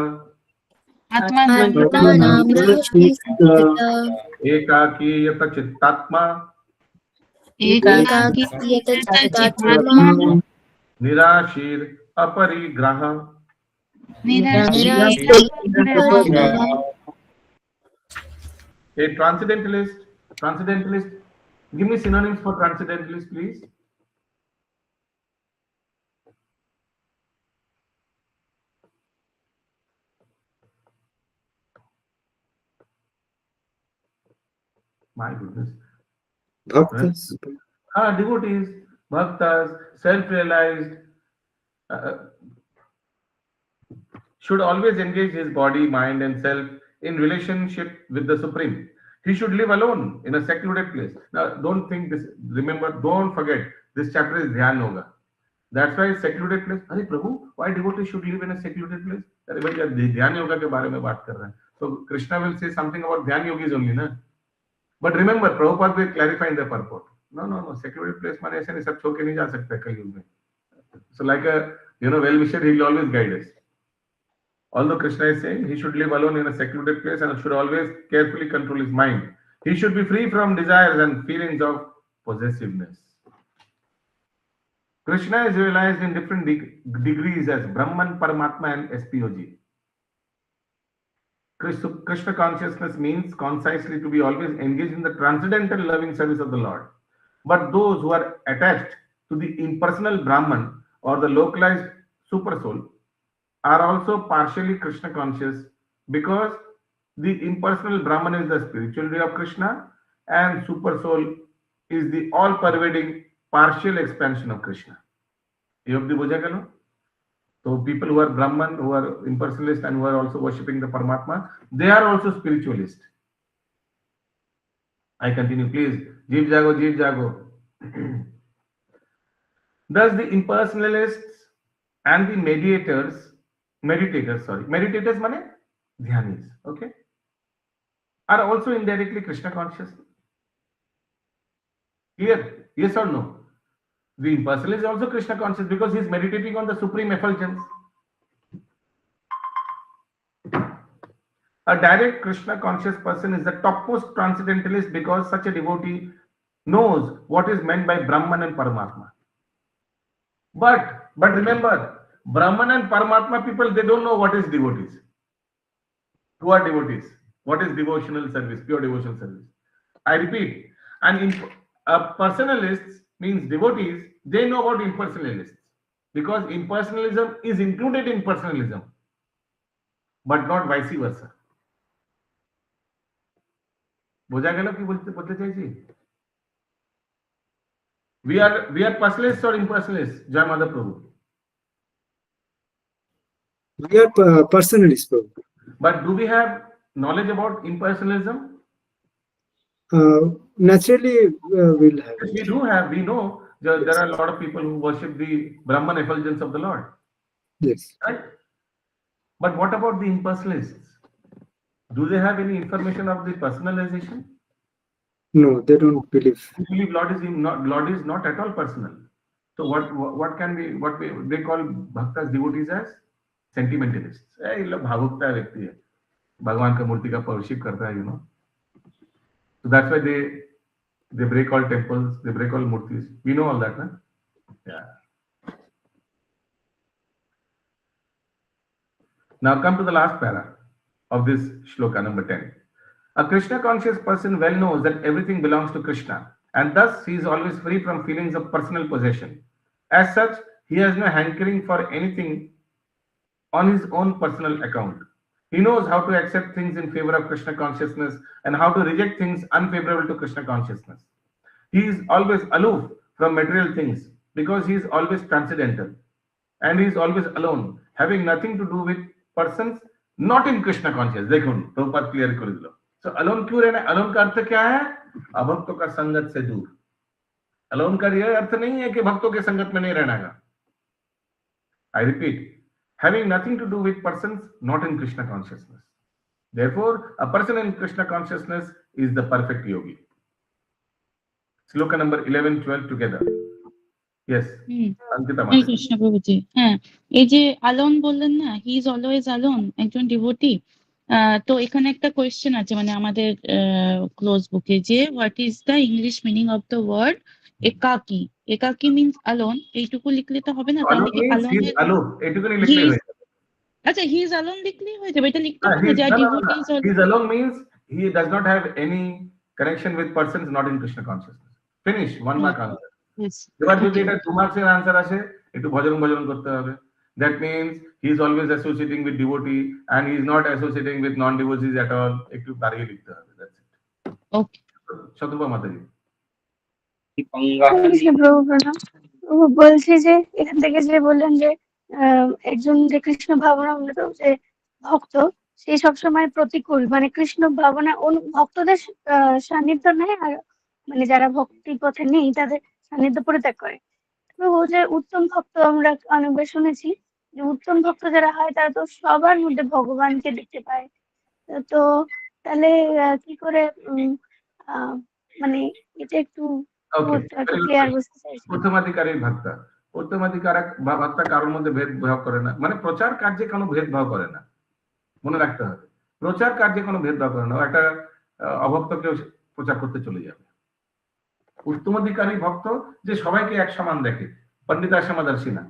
Ekaki Yata Chittatma. Nirashir Aparigraha. A transcendentalist, give me synonyms for transcendentalist, please. My goodness. Bhaktas. Devotees, bhaktas, self-realized, should always engage his body, mind and self in relationship with the Supreme. He should live alone in a secluded place. Now, don't think this, remember, don't forget, this chapter is Dhyan Yoga. That's why secluded place. Arey Prabhu, why devotees should live in a secluded place? Arey bhai, Dhyan Yoga ke baare mein baat kar rahe hain. So Krishna will say something about Dhyan Yogis only, na? But remember, Prabhupada will clarify in the purport. No, secluded place mane aise nahi sab chhod ke nahi ja sakta kal yug mein. So like a well-wisher, he will always guide us. Although Krishna is saying he should live alone in a secluded place and should always carefully control his mind. He should be free from desires and feelings of possessiveness. Krishna is realized in different degrees as Brahman, Paramatma and SPOG. Krishna consciousness means concisely to be always engaged in the transcendental loving service of the Lord. But those who are attached to the impersonal Brahman or the localized super soul are also partially Krishna conscious, because the impersonal Brahman is the spirituality of Krishna and super soul is the all-pervading partial expansion of Krishna. So people who are Brahman, who are impersonalist and who are also worshipping the Paramatma, they are also spiritualist. I continue, please. Jeev jago, jeev jago. Thus the impersonalists and the meditators মানে dhyanis, okay, are also indirectly Krishna conscious. Clear? Yes or no? The impersonalist is also Krishna conscious because he is meditating on the supreme effulgence. A direct Krishna conscious person is the topmost transcendentalist because such a devotee knows what is meant by Brahman and Paramatma. But remember, Brahman and Paramatma people, they don't know what is devotees. Who are devotees? What is devotional service, pure devotional service? I repeat, personalists means devotees, they know about impersonalists because impersonalism is included in personalism, but not vice versa. বোঝা গেল কি বলতে চাইছি? We are personalists or impersonalists? Jai Madhav Prabhu. We are personalists, Prabhu. But do we have knowledge about impersonalism? Naturally, we'll have. Yes, we do have. We know there are a lot of people who worship the Brahman effulgence of the Lord. Yes. Right? But what about the impersonalists? Do they have any information of the personalization? No, they don't believe. They believe Lord is not at all personal. So what they call bhaktas, devotees as sentimentalists. ये लोग भावुकता व्यक्ति है, भगवान का मूर्ति का worship करता है, you know. So that's why they break all temples, they break all murtis. We know all that, na? Yeah. Now come to the last para of this shloka number 10. A Krishna conscious person well knows that everything belongs to Krishna, and thus he is always free from feelings of personal possession. As such, he has no hankering for anything on his own personal account. He knows how to accept things in favor of Krishna consciousness and how to reject things unfavorable to Krishna consciousness. He is always aloof from material things because he is always transcendental, and he is always alone, having nothing to do with persons not in Krishna consciousness. देखो, Prabhupada clear कर दिया. So alone क्यों रहना? Alone का अर्थ क्या है? अभक्तों का संगत से दूर. Alone का यह अर्थ नहीं है कि भक्तों के संगत में नहीं रहना का. I repeat, having nothing to do with persons not in Krishna consciousness. Therefore, a person in Krishna consciousness is the perfect yogi. Sloka number 11, 12 together. Yes. Ankita Hare Mataji. Krishna প্রভুজি। হ্যাঁ, এই যে আলোন বললেন না, হি ইজ অলওয়েজ আলোন, একজন devotee. তো এখানে একটা question আছে, মানে আমাদের ক্লোজ বুকে, যে what is the English meaning of the word একাকী? একাকী মিন্স আলোন, এইটুকু লিখলে তো হবে না, তাহলে কি আলোনের এটুকুনি লিখলেই হয়ে যাবে। আচ্ছা, হি ইজ আলোন লিখলেই হয়ে যাবে, এটা লিখতে হবে যে No. Devotee is He is alone means he does not have any connection with persons not in Krishna consciousness. Finish, 1 mark answer. এবার যদি এটা 2 মার্কসের আনসার আসে, একটু ভজন করতে হবে। That means he is always associating with devotee and he is not associating with non-devotees at all. একটু দাঁড়িয়ে লিখতে হবে। That's it. ওকে। শতরূপা মাতাজি। বলছি যে এখান থেকে যে বললেন যে একজন যে কৃষ্ণ ভাবনামৃত যে ভক্ত, সে সবসময় প্রতিকূল, মানে কৃষ্ণ ভাবনা ভক্তদের সান্নিধ্য নেয়, আর মানে যারা ভক্তি পথে নেই তাদের সান্নিধ্য পরিত্যাগ করে। তো যে উত্তম ভক্ত আমরা অনেকবার শুনেছি যে উত্তম ভক্ত যারা হয় তারা তো সবার মধ্যে ভগবানকে দেখতে পায়। তো তাহলে কি করে মানে এটা একটু ক্লিয়ার বুঝতে চাইছি। উত্তমাধিকারী ভক্তা, উত্তমাধিকারক বা ভক্তা কারোর মধ্যে ভেদভাব করে না, মানে প্রচার কার্যে কোনো ভেদভাব করে না, মনে রাখতে হবে। প্রচার কার্যে কোনো ভেদভাব করে না, একটা অভক্তকে প্রচার করতে চলে যাবে। উত্তমাধিকারী ভক্ত যে সবাইকে এক সমান দেখে, পণ্ডিতা সমাদর্শী না,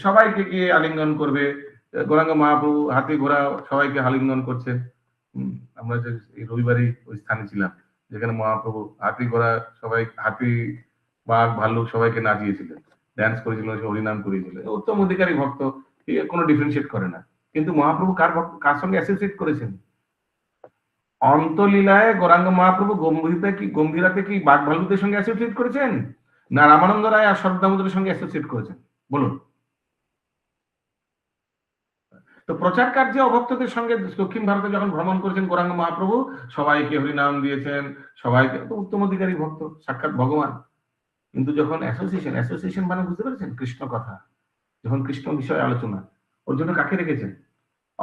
সবাইকে গিয়ে আলিঙ্গন করবে। গৌরাঙ্গ মহাপ্রভু হাতি ঘোড়া সবাইকে আলিঙ্গন করছেন। আমরা যে এই রবিবারই ওই স্থানে ছিলাম যেখানে মহাপ্রভু হাতি ঘোড়া সবাই, হাতি বাঘ ভাল্লুক সবাইকে নাচিয়েছিলেন, ড্যান্স করেছিল, হরিনাম করেছিল। উত্তম অধিকারী ভক্ত কোনো ডিফারেন্সিয়েট করে না। কিন্তু মহাপ্রভু কার সঙ্গে অ্যাসোসিয়েট করেছেন? অন্তলীলায় গৌরাঙ্গ মহাপ্রভু গম্ভীরাতে কি বাঘ ভাল্লুকের সঙ্গে অ্যাসোসিয়েট করেছেন, না রামানন্দ রায় আর শরদামোদরের সঙ্গে অ্যাসোসিয়েট করেছেন? বলুন। তো প্রচার কার্যে অভক্তদের সঙ্গে দক্ষিণ ভারতে যখন ভ্রমণ করেছেন গৌরাঙ্গ মহাপ্রভু, সবাইকে হরিনাম দিয়েছেন, সবাইকে, উত্তম অধিকারী ভক্ত, সাক্ষাৎ ভগবান। কিন্তু যখন অ্যাসোসিয়েশন মানে বুঝতে পেরেছেন, কৃষ্ণ কথা, যখন কৃষ্ণ বিষয়ে আলোচনা, ওর জন্য কাকে রেখেছেন?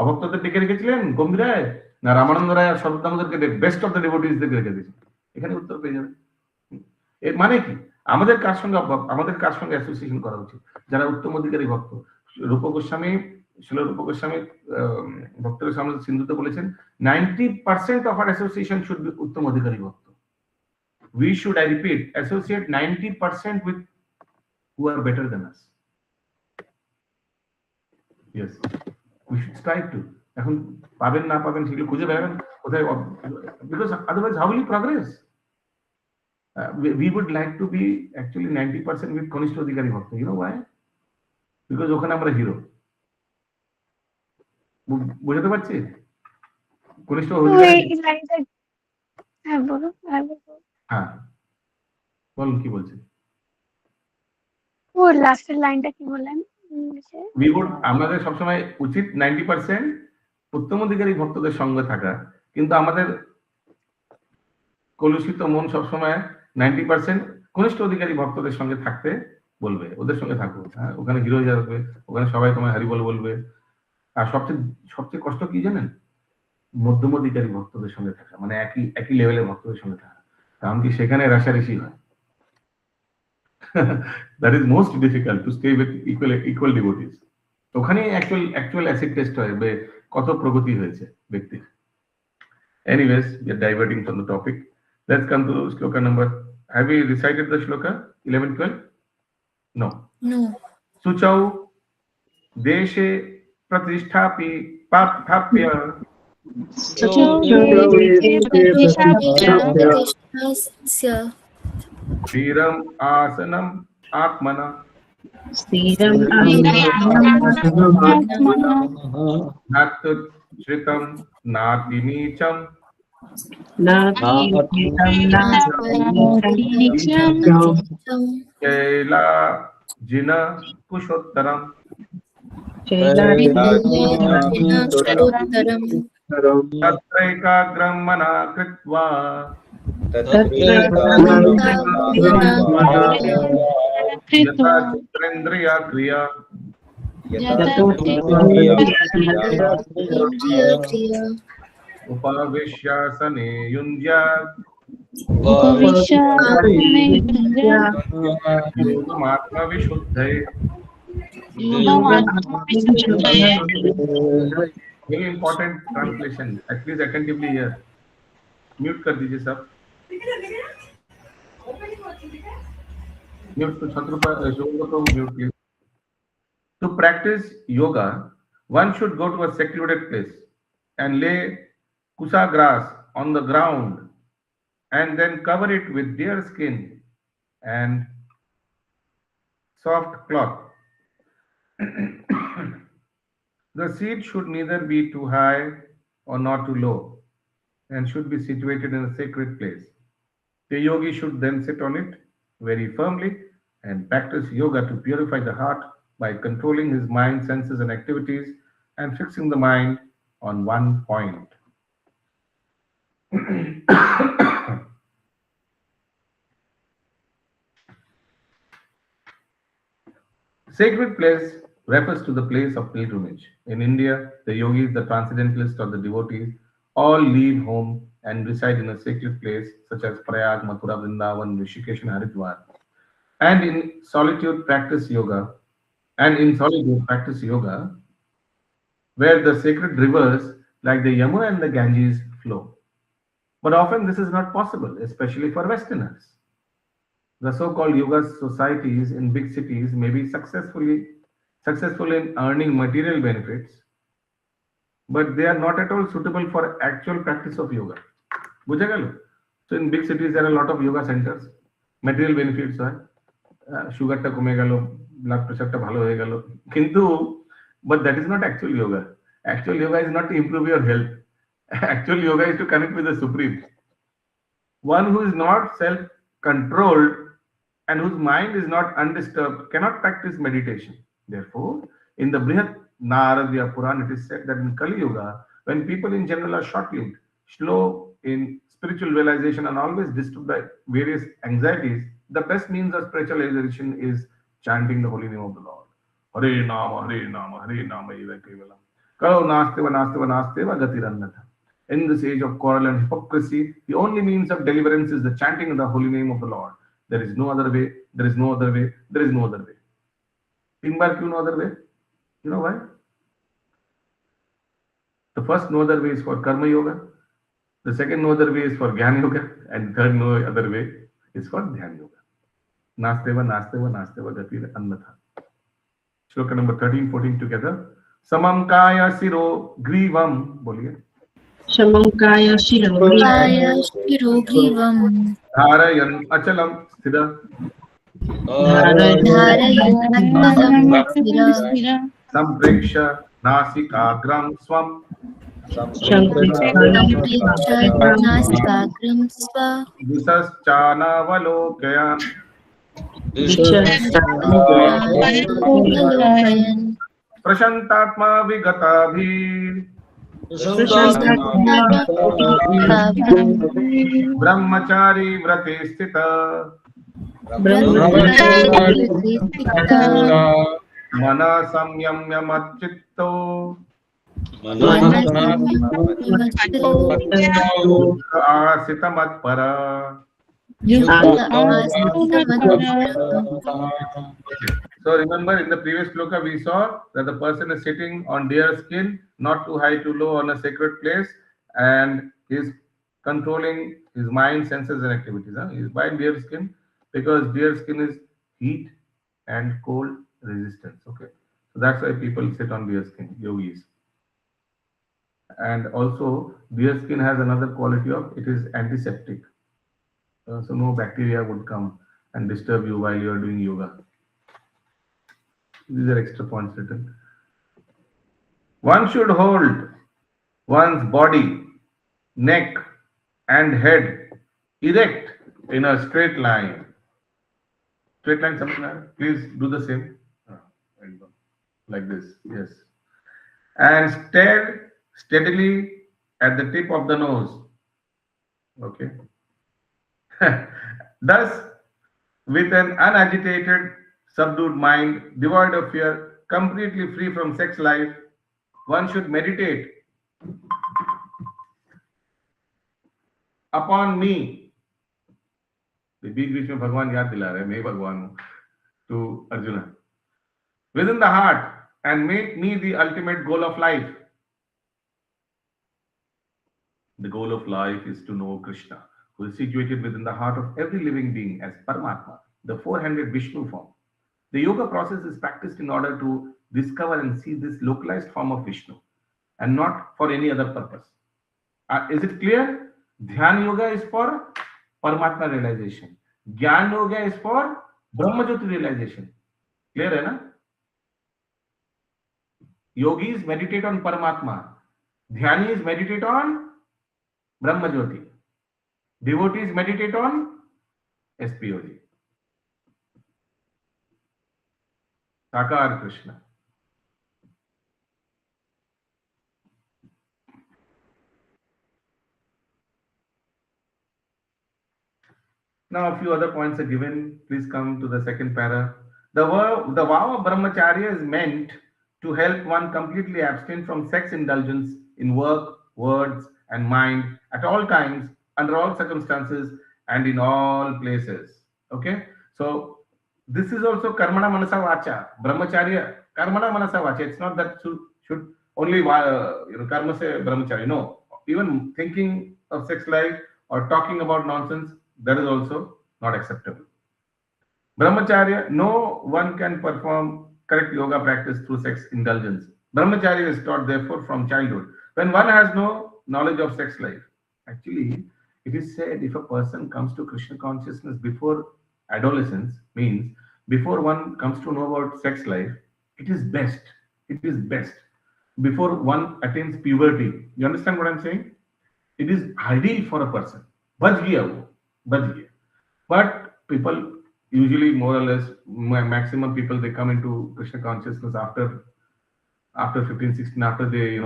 অভক্তদের ডেকে রেখেছিলেন গম্ভীর রায়, না রামানন্দ রায় আর শরৎ দামোদরকে বেস্ট অফ দ্য ডিভোটিসদেরকে রেখে দিয়েছেন? এখানে উত্তর পেয়ে যাবেন। এর মানে কি? আমাদের কার সঙ্গে অ্যাসোসিয়েশন করা উচিত? যারা উত্তম অধিকারী ভক্ত। রূপ গোস্বামী, শিল রূপ গোস্বামী ভক্তের সামনে সিন্ধুতে বলেছেন 90% of our association should be উত্তম অধিকারী ভক্ত। We should, I repeat, associate 90% with who are better than us. Yes, we should strive to. এখন পাবেন না পাবেন সেগুলো খুঁজে বেড়াবেন কোথায়, because otherwise how will you progress? We would like to be actually 90% with কনিষ্ঠ অধিকারী ভক্ত. You know why? Because ওখানে আমরা হিরো। বুঝতে পারছি? কনিষ্ঠ অধিকারী, হ্যাঁ বলো, হ্যাঁ বলুন কি বলছেন? ও লাস্টের লাইনটা কি বললেন ইংলিশে? আমাদের সবসময় উচিত 90% উত্তম অধিকারী ভক্তদের সঙ্গে থাকা, কিন্তু আমাদের কলুষিত মন সবসময় 90% কনিষ্ঠ অধিকারী ভক্তদের সঙ্গে থাকতে বলবে, ওদের সঙ্গে থাকো। হ্যাঁ, ওখানে হিরো হয়ে যাবে, ওখানে সবাই তোমায় হরিবল বলবে। আর সবচেয়ে কষ্ট কি জানেন? মধ্যম অধিকারী ভক্তদের সঙ্গে থাকা, মানে একই লেভেলের ভক্তদের সঙ্গে থাকা, কারণ কি সেখানে রাশারেশি হয়। That is most difficult to stay with equal devotees. ওখানে actual acid test হয় কত প্রগতি হয়েছে ব্যক্তির। Anyways, we are diverting from the topic. Let's come to shloka number. Have we recited the shloka 11, 12? No. Suchau deshe pratishthapi papthapya Shiram asanam atmana Nat shritam nati nicham Kaila jina pushottaram Tatraikagram mana kritva Yata chitrendriya kriya Upavishyasane yunjya Yogamatma vishuddhaye. Very important translation. Please attentively here. Mute कर दीजिए सब. Mute तो mute please. To practice yoga, one should go to a secluded place and lay kusa grass on the ground and then cover it with deer skin and soft cloth. The seat should neither be too high or not too low and should be situated in a sacred place. The yogi should then sit on it very firmly and practice yoga to purify the heart by controlling his mind, senses, and activities and fixing the mind on one point. Sacred place refers to the place of pilgrimage. In India, the yogis, the transcendentalists, or the devotees all leave home and reside in a sacred place such as Prayag, Mathura, Vrindavan, Rishikesh, and Haridwar. And in solitude practice yoga, where the sacred rivers like the Yamuna and the Ganges flow. But often this is not possible, especially for Westerners. The so-called yoga societies in big cities may be successful in earning material benefits, but they are not at all suitable for actual practice of yoga. বুঝা গেল? So in big cities there are a lot of yoga centers, material benefits হয়, সুগারটা কমে গেল, blood প্রেশারটা ভালো হয়ে গেল, কিন্তু but that is not actual yoga. Actual yoga is not to improve your health. Actual yoga is to connect with the Supreme. One who is not self-controlled and whose mind is not undisturbed cannot practice meditation. Therefore, in the Brihat Naradya Purana, it is said that in Kali Yuga, when people in general are short-lived, slow in spiritual realization, and always disturbed by various anxieties, the best means of spiritualization is chanting the holy name of the Lord. Hare Nama, Hare Nama, Hare Nama, Eva Kevalam. Kalo nasteva, nasteva, nasteva, gatirannatha. In this age of quarrel and hypocrisy, the only means of deliverance is the chanting of the holy name of the Lord. There is no other way, there is no other way, there is no other way. Think back, no other way? You know why? The first no other way is for Karma Yoga. The second no other way is for Jnana Yoga. And third no other way is for Dhyana Yoga. Nasteva, nasteva, nasteva, gatir annatha. Shloka number 13, 14 together. Samam kaya siro grivam. Boliye. Shamankaya Shiro. Kaya Shirogrivam. Dharayan achalam sthira. Dharayan Achalam Stira. Sampreksha nasikagram swam. Sampreksha Nasikagram Sva. Visaschanavalokayan. Avalokayan. Prashantatma vigatabhi. Brahmachari vrate sthita. Mana samyamya matchitto. Asita matpara. So remember, in the previous shloka we saw that the person is sitting on deer skin, not too high, too low, on a sacred place, and he is controlling his mind, senses, and activities. He is buying deer skin because deer skin is heat and cold resistance. Okay, so that's why people sit on deer skin, yogis. And also, deer skin has another quality of it is antiseptic. So no bacteria would come and disturb you while you are doing yoga. These are extra points written. One should hold one's body, neck, and head erect in a straight line. Straight line, something. Please do the same. Like this. Yes. And stare steadily at the tip of the nose. Okay. Thus, with an unagitated, subdued mind, devoid of fear, completely free from sex life, one should meditate upon me. The big बीच में भगवान याद दिला रहे हैं, मैं भगवान हूँ to Arjuna. Within the heart, and make me the ultimate goal of life. The goal of life is to know Krishna, who is situated within the heart of every living being as Paramatma, the four-handed Vishnu form. The yoga process is practiced in order to discover and see this localized form of Vishnu and not for any other purpose. Is it clear? Dhyana yoga is for Paramatma realization. Jnana yoga is for Brahma Jyoti realization. Clear hai na? Yogis meditate on Paramatma. Dhyanis meditate on Brahma Jyoti. Devotees meditate on SPOG. Sakar Krishna. Now a few other points are given. Please come to the second para. The vow of brahmacharya is meant to help one completely abstain from sex indulgence in work, words, and mind at all times, under all circumstances, and in all places. Okay? So this is also karmana manasa vacha. Brahmacharya, karmana manasa vacha. It's not that should only karma se brahmacharya. No. Even thinking of sex life or talking about nonsense, that is also not acceptable. Brahmacharya, no one can perform correct yoga practice through sex indulgence. Brahmacharya is taught therefore from childhood. When one has no knowledge of sex life, actually it is said if a person comes to Krishna consciousness before adolescence, means before one comes to know about sex life, it is best before one attains puberty. You understand what I'm saying? It is ideal for a person. But people usually, more or less, maximum people, they come into Krishna consciousness after 15, 16, after they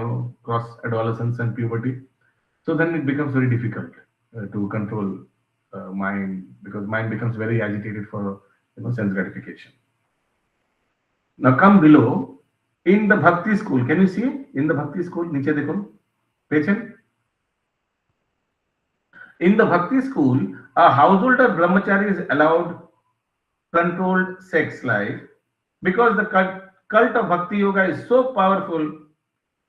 cross adolescence and puberty. So then it becomes very difficult to control mind, because mind becomes very agitated for sense gratification. Now come below in the Bhakti school. Can you see in the Bhakti school? Niche dekho, patient. In the Bhakti school, a householder brahmachari is allowed controlled sex life because the cult of Bhakti Yoga is so powerful.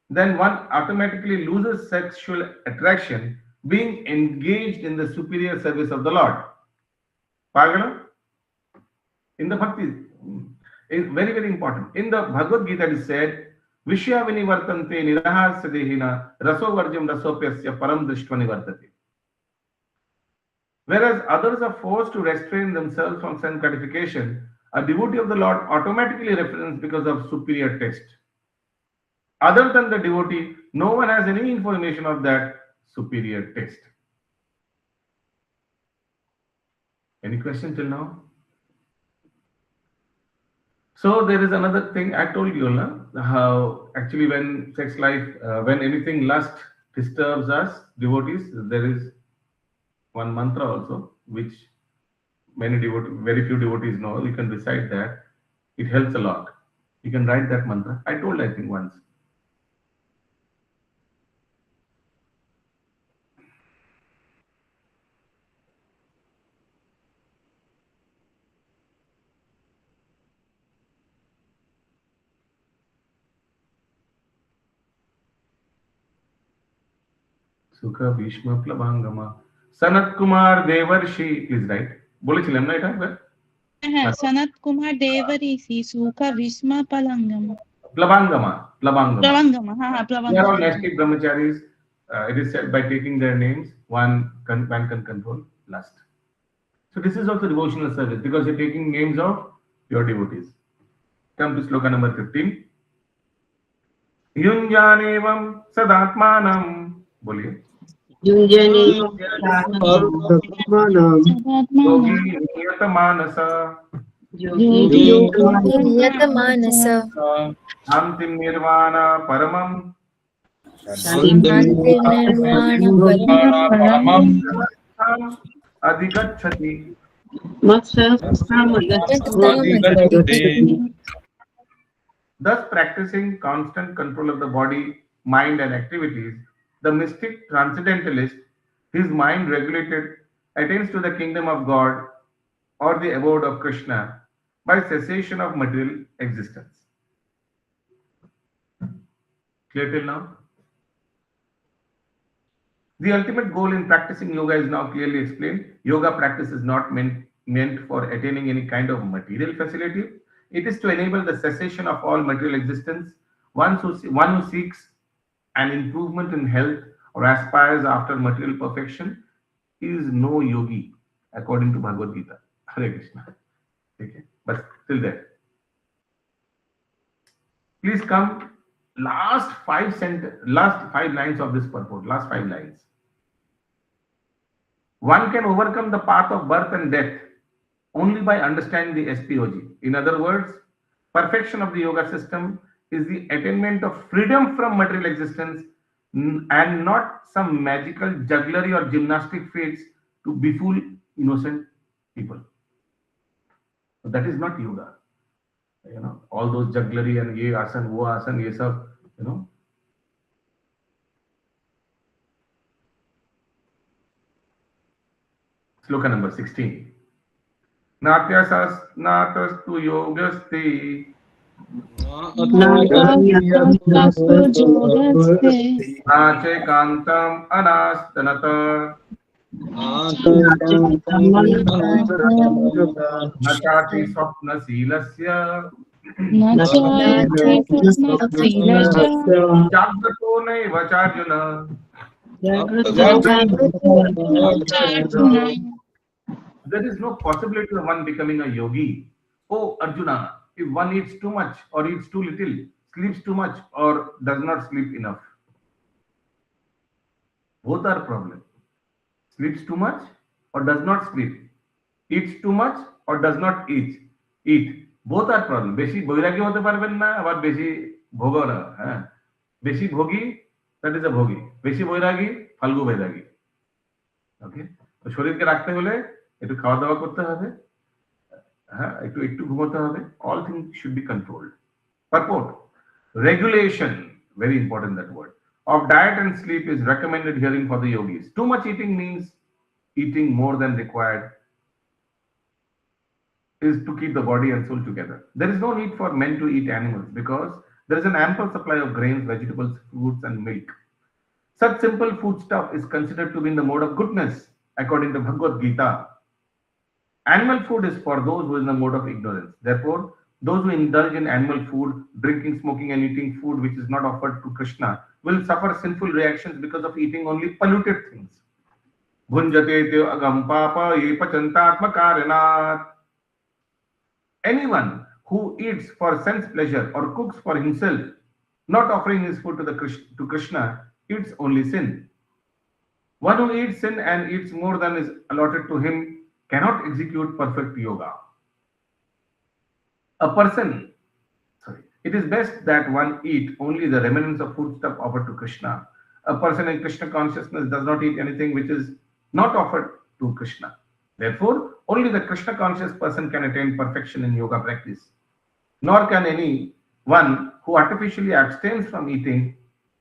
Then one automatically loses sexual attraction being engaged in the superior service of the Lord. Pagana? In the Bhakti, is very, very important. In the Bhagavad Gita it is said, Vishya vinivartante nirahasya dehina raso varjam rasopyasya param drishtva nivartate. Whereas others are forced to restrain themselves from sense gratification, a devotee of the Lord automatically refrains because of superior taste. Other than the devotee, no one has any information of that superior taste. Any question till now? So there is another thing I told you, how actually when sex life, when anything lust disturbs us, devotees, there is one mantra also, which very few devotees know. You can recite that. It helps a lot. You can write that mantra. I told, I think, once. Sukha Bhishma Plabangama. Sanat Kumar Devarshi, please write. বলেছিলাম না এটা একবার? হ্যাঁ, সনত Kumar দেবঋষি সুখা Bhishma পালাঙ্গম Plabangama. প্লবাঙ্গম, হ্যাঁ They are all প্লবাঙ্গম। Naistic brahmacharis. It is said by taking their names, one can control lust. So this is also devotional service because you're taking names of your devotees. Come to sloka number 15. Yunjanevam sadatmanam. Boliye. Yogi niyata manasa. Niyatamanasa Antim nirvana paramam. Paramam Adhigachati. Thus, practicing constant control of the body, mind, and activities, the mystic transcendentalist, his mind regulated, attains to the kingdom of God or the abode of Krishna by cessation of material existence. Clear till now? The ultimate goal in practicing yoga is now clearly explained. Yoga practice is not meant for attaining any kind of material facility. It is to enable the cessation of all material existence. One who seeks an improvement in health or aspires after material perfection is no yogi, according to Bhagavad Gita. Hare Krishna. Okay, but till there. Please come. Last five lines of this purport. Last 5 lines. One can overcome the path of birth and death only by understanding the SPOG. In other words, perfection of the yoga system is the attainment of freedom from material existence and not some magical jugglery or gymnastic feats to befool innocent people. So that is not yoga. All those jugglery and ye asan, wo asan, ye sab, Sloka number 16. Natyasastu yogaste nache kantam anastanata nachati swapna silasya jagrato naiva charjuna. There is no possibility of one becoming a yogi. Oh Arjuna, if one eats too much or eats too little, sleeps too much or does not sleep enough. Both are problems. Sleeps too much or does not sleep. Eats too much or does not eat. Both are problems. বেশি বৈরাগী হতে পারবেন না, আবার বেশি ভোগও না। হ্যাঁ, বেশি ভোগী, that is a bhogi. বেশি বৈরাগী, ফাল্গু বৈরাগী. Okay. তো শরীরকে রাখতে হলে একটু খাওয়া দাওয়া করতে হবে, হ্যাঁ, একটু একটু ঘুমাতে হবে। All things should be controlled. Purport: regulation, very important that word, of diet and sleep is recommended herein for the yogis. Too much eating means eating more than required is to keep the body and soul together. There is no need for men to eat animals because there is an ample supply of grains, vegetables, fruits, and milk. Such simple food stuff is considered to be in the mode of goodness, according to Bhagavad Gita. Animal food is for those who are in the mode of ignorance. Therefore, those who indulge in animal food, drinking, smoking, and eating food which is not offered to Krishna will suffer sinful reactions because of eating only polluted things. Bhunjate te agam papa ye pachantatmakaranat. Anyone who eats for sense pleasure or cooks for himself, not offering his food to Krishna, eats only sin. One who eats sin and eats more than is allotted to him cannot execute perfect yoga. It is best that one eat only the remnants of foodstuff offered to Krishna. A person in Krishna consciousness does not eat anything which is not offered to Krishna. Therefore, only the Krishna conscious person can attain perfection in yoga practice. Nor can anyone who artificially abstains from eating,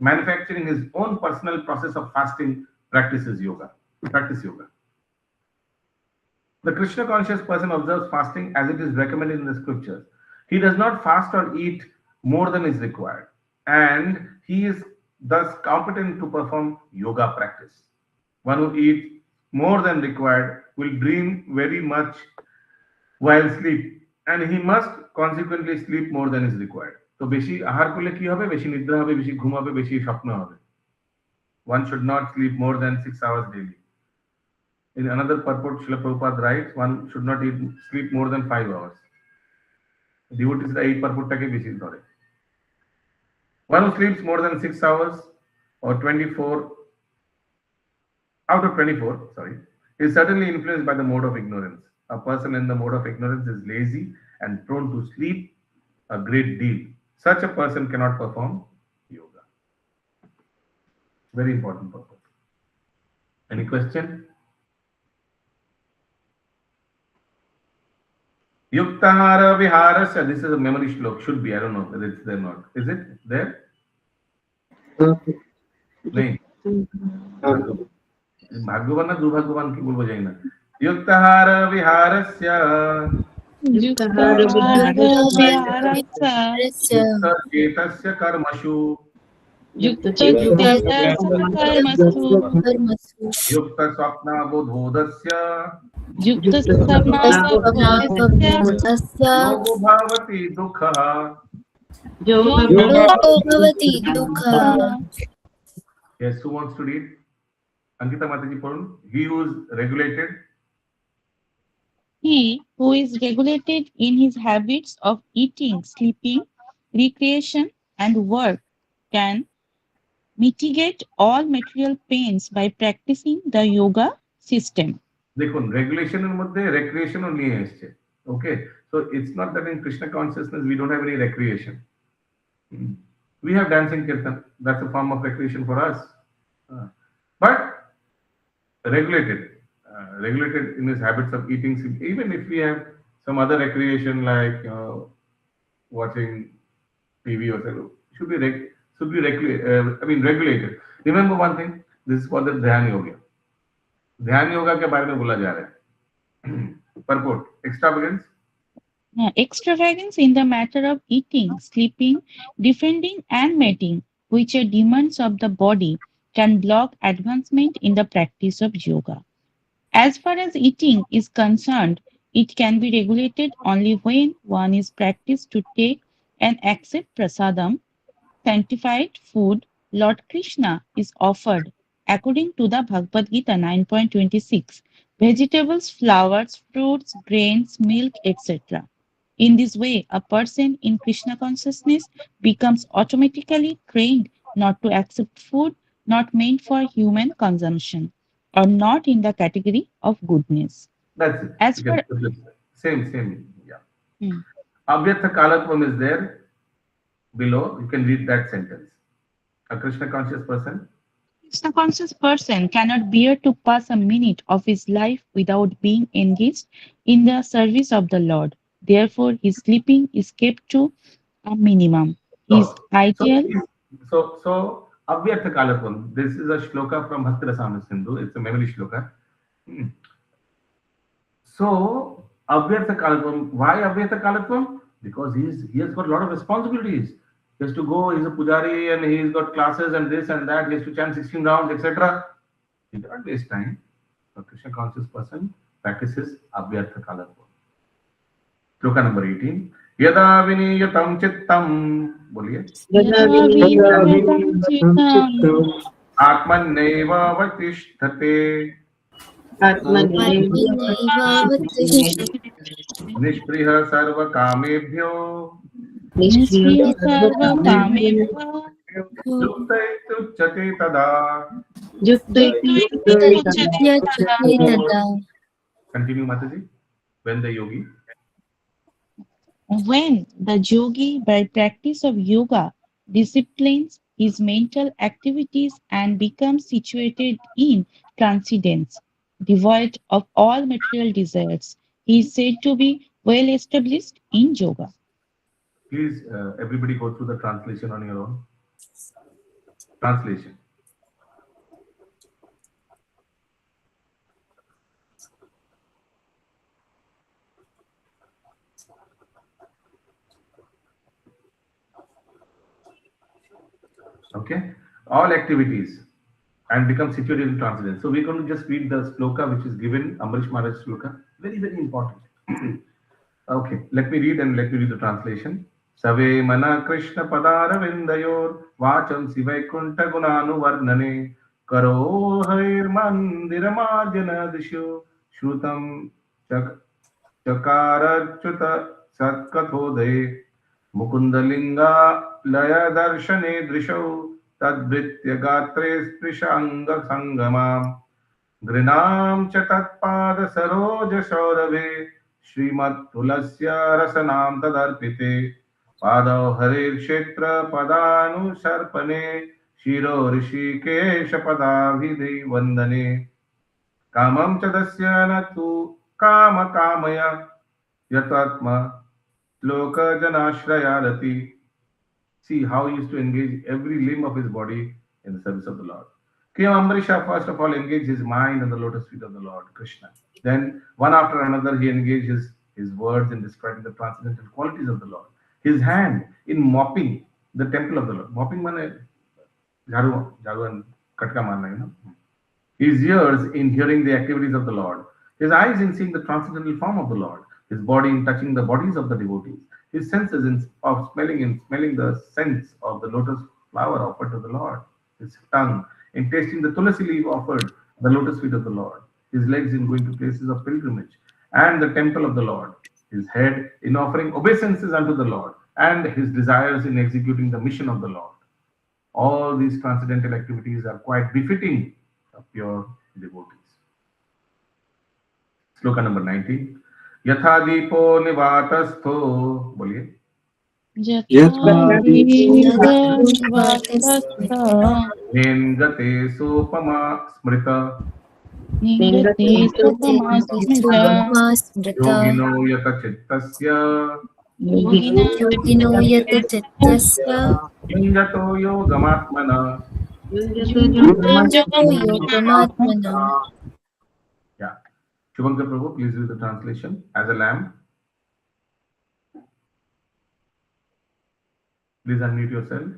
manufacturing his own personal process of fasting, practice yoga. The Krishna conscious person observes fasting as it is recommended in the scriptures. He does not fast or eat more than is required, and he is thus competent to perform yoga practice. One who eats more than required will dream very much while sleep, and he must consequently sleep more than is required. তো বেশি আহার করলে কি হবে? বেশি নিদ্রা হবে, বেশি ঘুম হবে, বেশি স্বপ্ন হবে। One should not sleep more than 6 hours daily. In another purport, Srila Prabhupada writes, one should not sleep more than 5 hours. Devotees এই purportটাকে বেশি ধরে। One who sleeps more than 6 hours or 24 out of 24, is certainly influenced by the mode of ignorance. A person in the mode of ignorance is lazy and prone to sleep a great deal. Such a person cannot perform yoga. Very important purpose. Any question? Yuktahara viharasya. This is a memory shlok. Should be. I don't know whether it's there or not. Is it there? नहीं. भाग्यवान ना दुर्भाग्यवान की बोलबो जाई ना. युक्तहार विहारस्य युक्तचेतस्य कर्मसु युक्तस्वप्नाबोधोदस्य योगो भवति दुःखः. Yes, who wants to read? Ankita Mataji Purun. He who is regulated. He who is regulated in his habits of eating, sleeping, recreation, and work can mitigate all material pains by practicing the yoga system. দেখুন রেগুলেশনের মধ্যে রেক্রিয়েশনও নিয়ে এসেছে। Okay, so it's not that in Krishna consciousness we don't have any recreation. We have dancing kirtan, that's a form of recreation for us, but regulated in his habits of eating. Even if we have some other recreation like watching TV or something, should be regulated. Remember one thing, this is called the dhyan yoga. ध्यान योगा के बारे में बोला जा रहा है. Purport: extravagance. Extravagance in the matter of eating, sleeping, defending, and mating, which are demands of the body, can block advancement in the practice of yoga. As far as eating is concerned, it can be regulated only when one is practiced to take and accept prasadam, sanctified food Lord Krishna is offered according to the Bhagavad Gita 9.26, vegetables, flowers, fruits, grains, milk, etc. In this way, a person in Krishna consciousness becomes automatically trained not to accept food not meant for human consumption or not in the category of goodness. That's it. As for same, yeah. Abhyartha kalatvam is there below. You can read that sentence. A Krishna conscious person. Krishna conscious person cannot bear to pass a minute of his life without being engaged in the service of the Lord. Therefore, his sleeping is kept to a minimum. His So, ideal. so Avyartha Kalatvam. This is a shloka from Bhakti Rasamrita Sindhu. It's a memory shloka. So, Avyartha Kalatvam. Why Avyartha Kalatvam? Because he has got a lot of responsibilities. He has to go, he's a pujari and he's got classes and this and that. He has to chant 16 rounds, etc. He cannot waste time. A Krishna conscious person practices Avyartha Kalatvam. Shloka number 18. Yada viniyatam chittam. बोलिए. यदा विनियतं चित्तम् आत्मन्नेवावतिष्ठते निष्पृह सर्वकामेभ्यो निष्क्रिय सर्वकामेभ्यो युक्तैतुच्यते तदा. Continue, Mataji. When the yogi. When the yogi, by practice of yoga, disciplines his mental activities and becomes situated in transcendence, devoid of all material desires, he is said to be well established in yoga. Please, everybody go through the translation on your own. Translation. Okay, all activities and become situated in transcendence. So we're going to just read the sloka which is given, Amrish Maharaj sloka. Very, very important. Okay, let me read the translation. Save mana Krishna padara vindayor vacham sivaikuntha gunanu varnane karo hair mandiramajana dishu shrutam chakarachyuta satkathodaya मुकुंदलिंगा लय दर्शने दृशौ तद्वृत्य गात्रे स्पृशांग संगमाम गृणाम च तत्पाद सरोज सौरभे श्रीमत्तुलस्य रसनाम तदर्पिते पादौ हरे क्षेत्र पदानुसर्पणे शिरो ऋषिकेश पदाभिधि वंदने कामं च दस्य न तु काम कामय यतात्मा Loka Janashrayalati. See how he used to engage every limb of his body in the service of the Lord. King Ambarisha first of all engaged his mind in the lotus feet of the Lord, Krishna. Then one after another he engaged his words in describing the transcendental qualities of the Lord. His hand in mopping the temple of the Lord. Mopping means jharu and katka marna, you know. His ears in hearing the activities of the Lord. His eyes in seeing the transcendental form of the Lord. His body in touching the bodies of the devotees, his senses of smelling the scents of the lotus flower offered to the Lord, his tongue in tasting the tulasi leaf offered the lotus feet of the Lord, his legs in going to places of pilgrimage and the temple of the Lord, his head in offering obeisances unto the Lord, and his desires in executing the mission of the Lord. All these transcendental activities are quite befitting of pure devotees. Sloka number 19. यथा दीपो निवातस्थो बोलिए गते सोपमा स्मृत योगिनो यत चित्तस्य युञ्जतो योगमात्मना. Yeah. Shubhankar Prabhu, please read the translation. As a lamb. Please unmute yourself.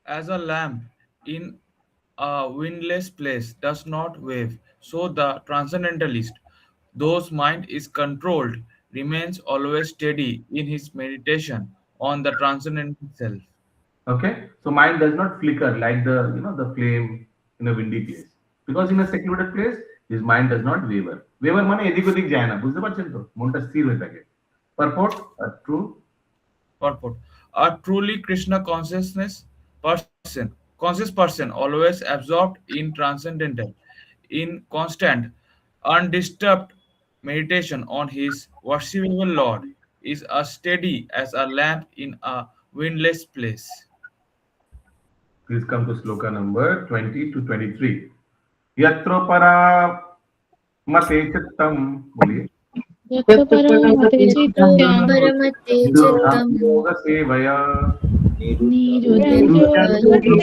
As a lamp in a windless place does not wave, so the transcendentalist, whose mind is controlled, remains always steady in his meditation on the transcendental self. Okay, so mind does not flicker like the flame in a windy place, because in a secluded place his mind does not waver. Waver মানে এদিক ওদিক যায় না, বুঝতে পারছেন তো, মনটা স্থির হয়ে থাকে. Purport, Purport: a truly Krishna conscious person, always absorbed in transcendental, in constant, undisturbed meditation on his worshipable Lord, is as steady as a lamp in a windless place. Please come to sloka number 20 to 23. Yatro para mate chittam. Boliye. यत्र परमते चित्तम् परमते Nirodham चित्तम् yoga sevaya. निरुद्धं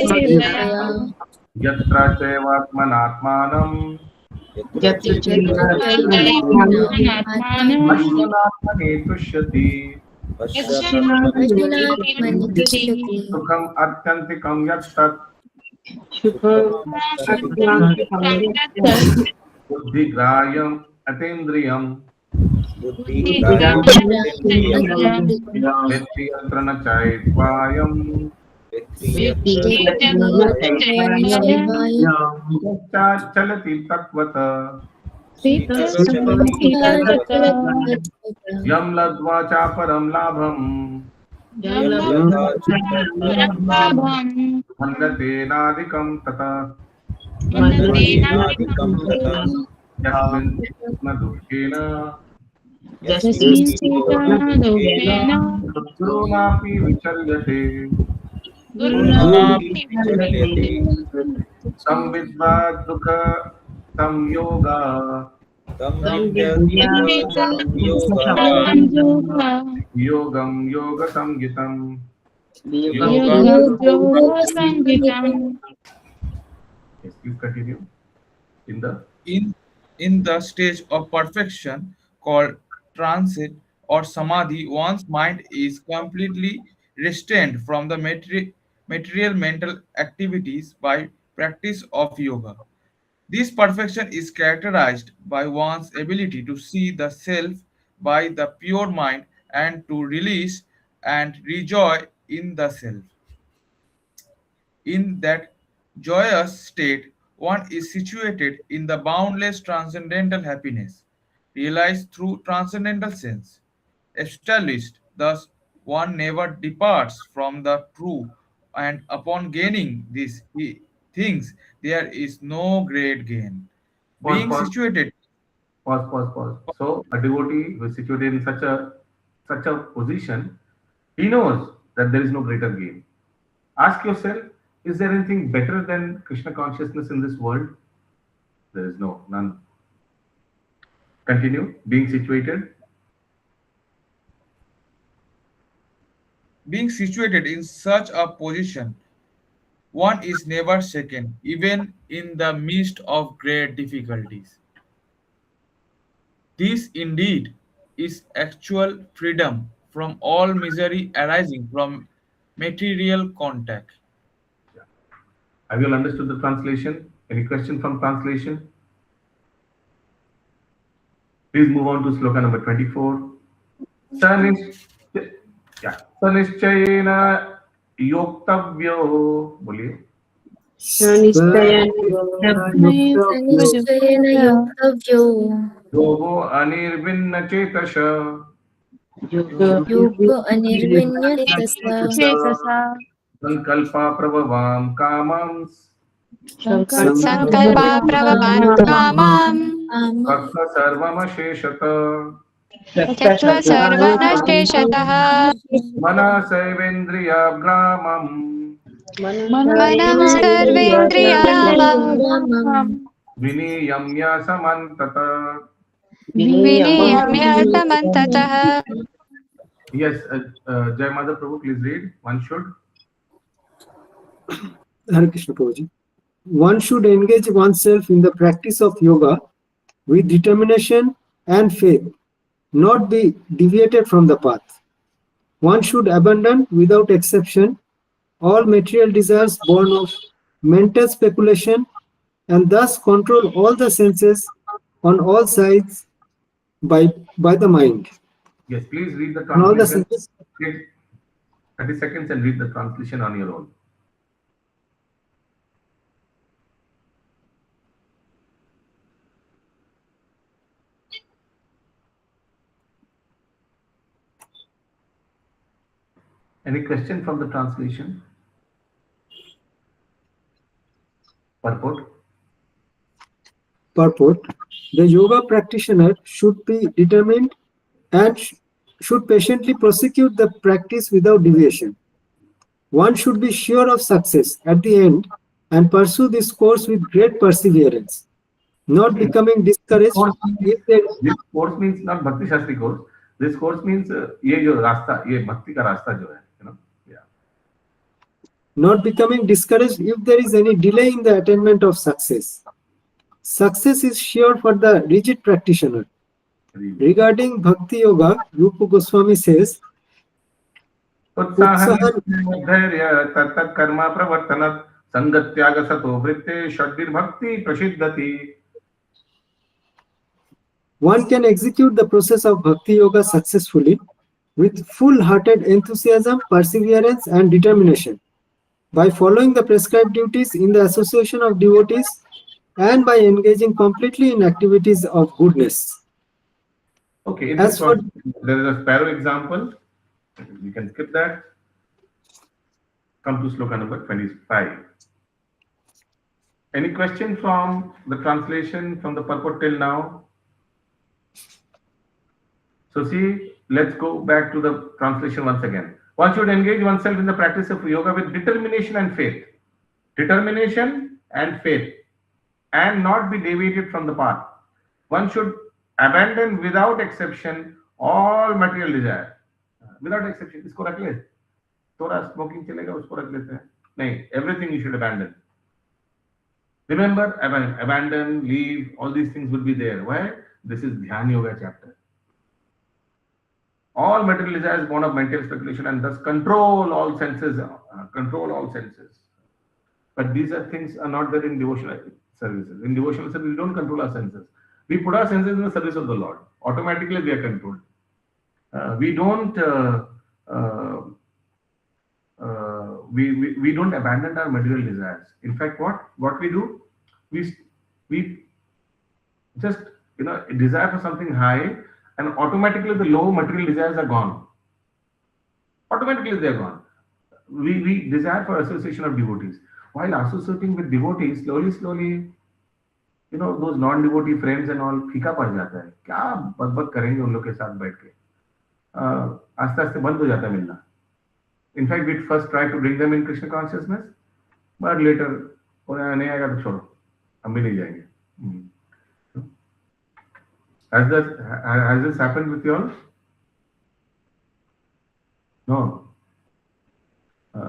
सेवया Yatra chaivatmanatmanam. यत्र चैवात्मानम् Ashwanatmane tushyati. पश्चिमात्मनि तिष्ठति Sukham atyantikam yattat. Buddhigrayam atendriyam. Vetti yatra na chaitvayam. Chalati tatvata. Yam ladva chaparam labham. Bhannate nadikam tata. Yasmin na dukkena. Gurunapi vicharyate. Samvidva dukha samyoga. Yogam yoga samgitam. Yes, please continue. In the stage of perfection called transit or samadhi, one's mind is completely restrained from the material mental activities by practice of yoga. This perfection is characterized by one's ability to see the self by the pure mind and to release and rejoice in the self. In that joyous state, one is situated in the boundless transcendental happiness, realized through transcendental sense. Established, thus, one never departs from the true, and upon gaining these things, there is no great gain. Being Pause. situated, Pause. So a devotee who is situated in such a position, he knows that there is no greater gain. Ask yourself, is there anything better than Krishna consciousness in this world? There is none. Continue. Being situated in such a position, one is never shaken, even in the midst of great difficulties. This indeed is actual freedom from all misery arising from material contact. Have you all understood the translation? Any question from translation? Please move on to sloka number 24. Sanischayena yoktavyo. Boliye. निश्चयेन योक्तव्यो Yogo anirvinna chetasha. Yogi अनिर्विण्यस्तसा Sankalpa prabhavam kamams. Sankalpa pravavan kamam Kakha sarvamasheshata. Tyakva sarvanashteshatah Mana saivendriya gramam. Manam sarvendriyamam Viniyamya samantata. Viniyamya samantatah. Yes, Jai Mother Prabhu, please read. One should. Hare Krishna Prabhuji. One should engage oneself in the practice of yoga with determination and faith, not be deviated from the path. One should abandon without exception all material desires born of mental speculation and thus control all the senses on all sides by the mind. Yes, please read the On all the translation. senses. Take 30 seconds and read the translation on your own. Any question from the translation? Purport. Purport. The yoga practitioner should be determined and should patiently prosecute the practice without deviation. One should be sure of success at the end and pursue this course with great perseverance, not becoming discouraged if there This course means not Bhakti Shastri course. This course means ये जो रास्ता, ये भक्ति का रास्ता जो है, yeah. not becoming discouraged if there is any delay in the attainment of success. Success is sure for the rigid practitioner. Regarding Bhakti Yoga, Rupa Goswami says, धैर्य तत्त कर्म प्रवर्तन संगत्याग सतो वृत्ते षड्भिर भक्ति प्रसिद्धति. one can execute the process of Bhakti Yoga successfully with full-hearted enthusiasm, perseverance, and determination by following the prescribed duties in the association of devotees and by engaging completely in activities of goodness. Okay, in As this for- one, there is a sparrow example. You can skip that. Come to sloka number 25. Any question from the translation, from the purport till now? So see, let's go back to the translation once again. One should engage oneself in the practice of yoga with determination and faith. Determination and faith, and not be deviated from the path. One should abandon without exception all material desire. Without exception, इसको रख ले. थोड़ा smoking चलेगा, उसको रख लेते हैं. नहीं, everything you should abandon. Remember, abandon, leave, all these things will be there. Why? This is Dhyan Yoga chapter. All material desires born of mental speculation and thus control all senses. But these are things are not there in devotional services. In devotional service, we don't control our senses. We put our senses in the service of the Lord. Automatically, they are controlled. We don't abandon our material desires. In fact, what we do, we just desire for something high, and automatically the low material desires are gone. Automatically they are gone. We desire for association of devotees. While associating with devotees, slowly, those non-devotee friends and all फीका पड़ जाता है. क्या बकबक करेंगे उन लोग के साथ बैठ के. आस्ते-आस्ते बंद हो जाता है मिलना. In fact, we first try to bring them in Krishna consciousness, but later उन्हें नहीं आएगा तो छोड़ो, हम भी नहीं जाएंगे. Has this happened with you all? No.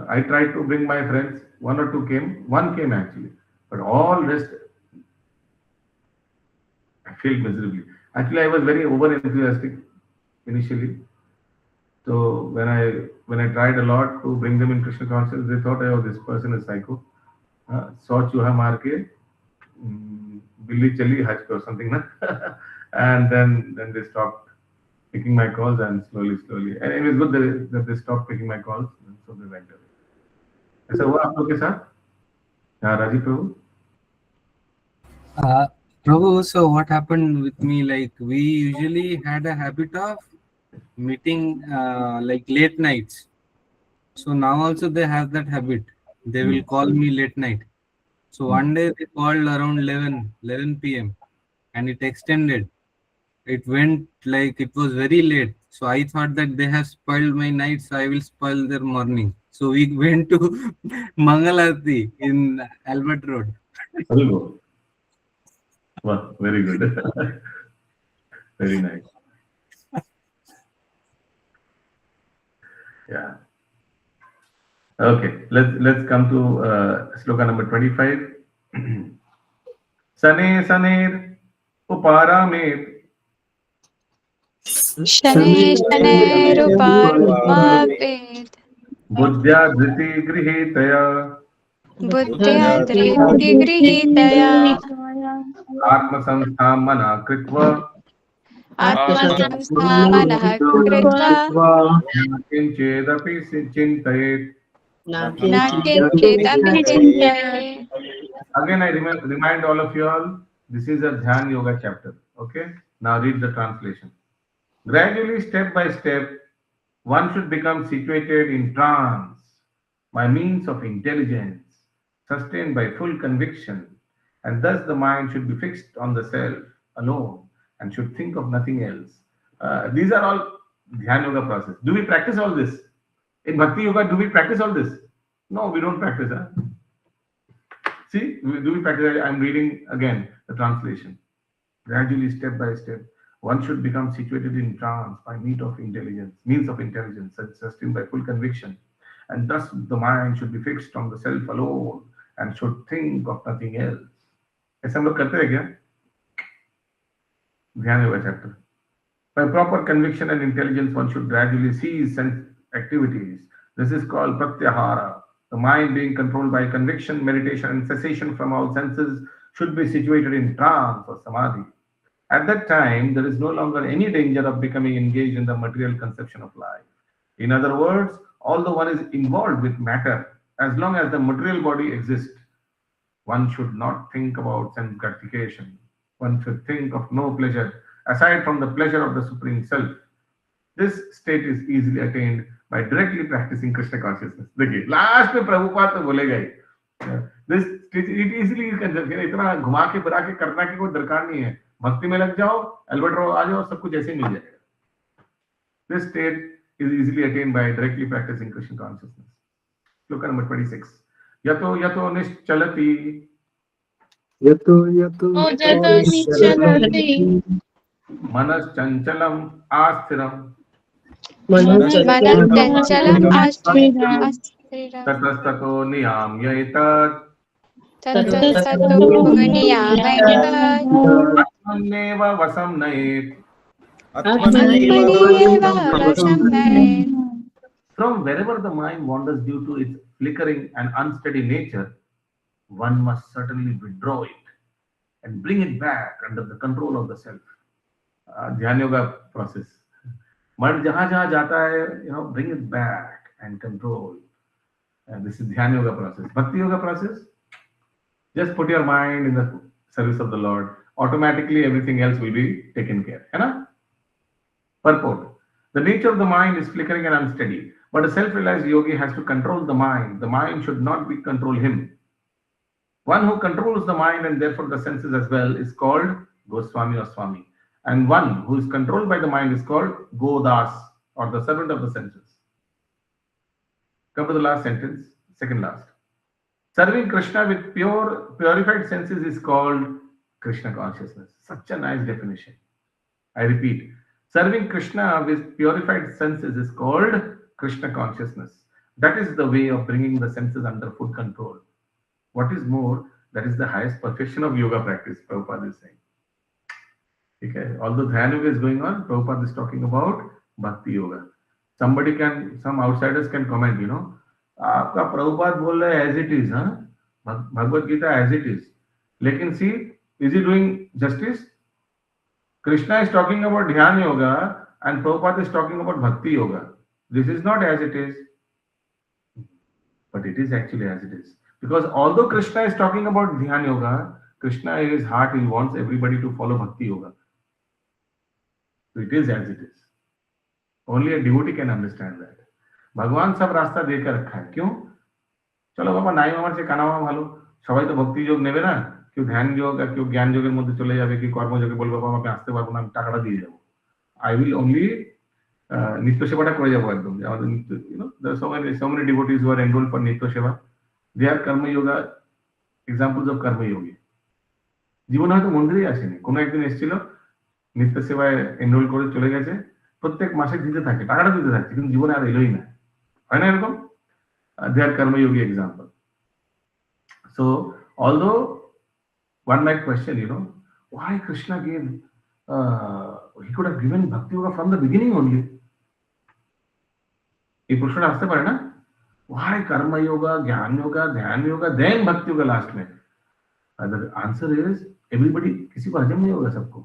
I tried to bring my friends. One or two came. One came actually, but all rest I failed miserably. Actually, I was very over enthusiastic initially. So when I tried a lot to bring them in Krishna consciousness, they thought, oh, this person is psycho. Saw chuha maar ke, billi chali haj pe or something, na? And then they stopped picking my calls, and slowly. And it was good that they stopped picking my calls, and so they went away. ऐसा हुआ आप लोग के साथ? हाँ, राजीव प्रभु. Prabhu, so what happened with me, like we usually had a habit of meeting like late nights. So now also they have that habit. They will call me late night. So one day they called around 11 p.m. and it extended. It went like it was very late. So I thought that they have spoiled my night, so I will spoil their morning. So we went to Mangalarti in Albert Road. Wow, very good. Very nice. Yeah. Okay, let's come to sloka number 25. Sane saner uparamet. शनैरुपमापेत् बुद्ध्या धृति गृहीतया बुद्ध्या धृतिगृहीतया आत्मसंस्थां मनः कृत्वा आत्मसंस्थामनः कृत्वा किञ्चिदपि चिन्तयेत्. न किञ्चिदपि चिन्तयेत्. Again, I remind all of you all, this is a Dhyan Yoga chapter. Okay, now read the translation. Gradually, step by step, one should become situated in trance by means of intelligence, sustained by full conviction, and thus the mind should be fixed on the self alone and should think of nothing else. These are all Dhyan Yoga process. Do we practice all this? In Bhakti Yoga, do we practice all this? No, we don't practice that. See, do we practice? I'm reading again the translation. Gradually, step by step, one should become situated in trance by means of intelligence, sustained by full conviction. And thus the mind should be fixed on the self alone and should think of nothing else. ऐसा हम लोग करते हैं क्या? ध्यान yoga chapter. By proper conviction and intelligence, one should gradually cease sense activities. This is called pratyahara. The mind being controlled by conviction, meditation, and cessation from all senses should be situated in trance or samadhi. At that time, there is no longer any danger of becoming engaged in the material conception of life. In other words, although one is involved with matter, as long as the material body exists, one should not think about sense gratification. One should think of no pleasure aside from the pleasure of the Supreme Self. This state is easily attained by directly practicing Krishna consciousness. देखिए, last में प्रभुपाद तो बोलेगा ही, this it easily you can just, इतना घुमा के बुरा के करना की कोई दरकार नहीं है. भक्ति में लग जाओ, एल्बर्ट आ जाओ, सब कुछ ऐसे ही मिल जाएगा. This state is easily attained by directly practicing Krishna consciousness. Look at number 26. यतो निश्चलति. यतो निश्चलति. मनश्चञ्चलम् आस्थिरम्. मनश्चञ्चलम् आस्थिरम्. ततस्ततो नियाम्येतत्. ततस्ततो नियामयेत्. आत्मन्येव वशं नयेत्. आत्मन्येव वशं नयेत्. From wherever the mind wanders due to its flickering and unsteady nature, one must certainly withdraw it and bring it back under the control of the self. Dhyan yoga process. Mind jahan jahan jata hai, bring it back and control. This is Dhyan yoga process. Bhakti yoga process. Just put your mind in the service of the Lord. Automatically, everything else will be taken care. Hai na? Purport. The nature of the mind is flickering and unsteady, but a self-realized yogi has to control the mind. The mind should not control him. One who controls the mind and therefore the senses as well is called Goswami or Swami. And one who is controlled by the mind is called Godas or the servant of the senses. Come to the last sentence, second last. Serving Krishna with purified senses is called Krishna consciousness. Such a nice definition. I repeat, serving Krishna with purified senses is called Krishna consciousness. That is the way of bringing the senses under full control. What is more, that is the highest perfection of yoga practice, Prabhupada is saying. Okay. Although Dhyan yoga is going on, Prabhupada is talking about Bhakti yoga. Some outsiders can comment, आपका Prabhupada बोल रहा है as it is, Bhagavad Gita as it is. Lekin see, is he doing justice? Krishna is talking about Dhyan yoga and Prabhupada is talking about Bhakti yoga. This is not as it is, but it is actually as it is. Because although Krishna is talking about Dhyan yoga, Krishna in his heart, he wants everybody to follow Bhakti yoga. So it is as it is. Only a devotee can understand that. भगवान सब रास्ता देकर रखा है. क्यों? चलो बाबा नाई मामार से कानामा ভালো, সবাই তো ভক্তি যোগ নেবে না, কেউ ধ্যান যোগ আর কেউ জ্ঞান যোগের মধ্যে চলে যাবে, কি কর্ম যোগে বলবে বাবা আমি আসতে পারবো না, আমি টাকাটা দিয়ে যাব. I will only নিত্য সেবাটা করে যাব একদম. আমাদের নিত্য, there are so many devotees who are enrolled for নিত্য সেবা. They are karma yoga, examples of karma yogi. জীবনে হয়তো মন্দিরেই আসেনি, কোনো একদিন এসেছিল, নিত্য সেবায় এনরোল করে চলে গেছে, প্রত্যেক মাসে দিতে থাকে, টাকাটা দিতে থাকে, কিন্তু জীবনে আর এলোই না. হয় না এরকম? They are karma yogi example. So although one might question, why Krishna gave, he could have given bhakti yoga from the beginning only. এই প্রশ্নটা আসতে পারে না? Why karma yoga, jnana yoga, dhyan yoga, then bhakti yoga last में? The answer is everybody, किसी को हजम नहीं होगा सबको.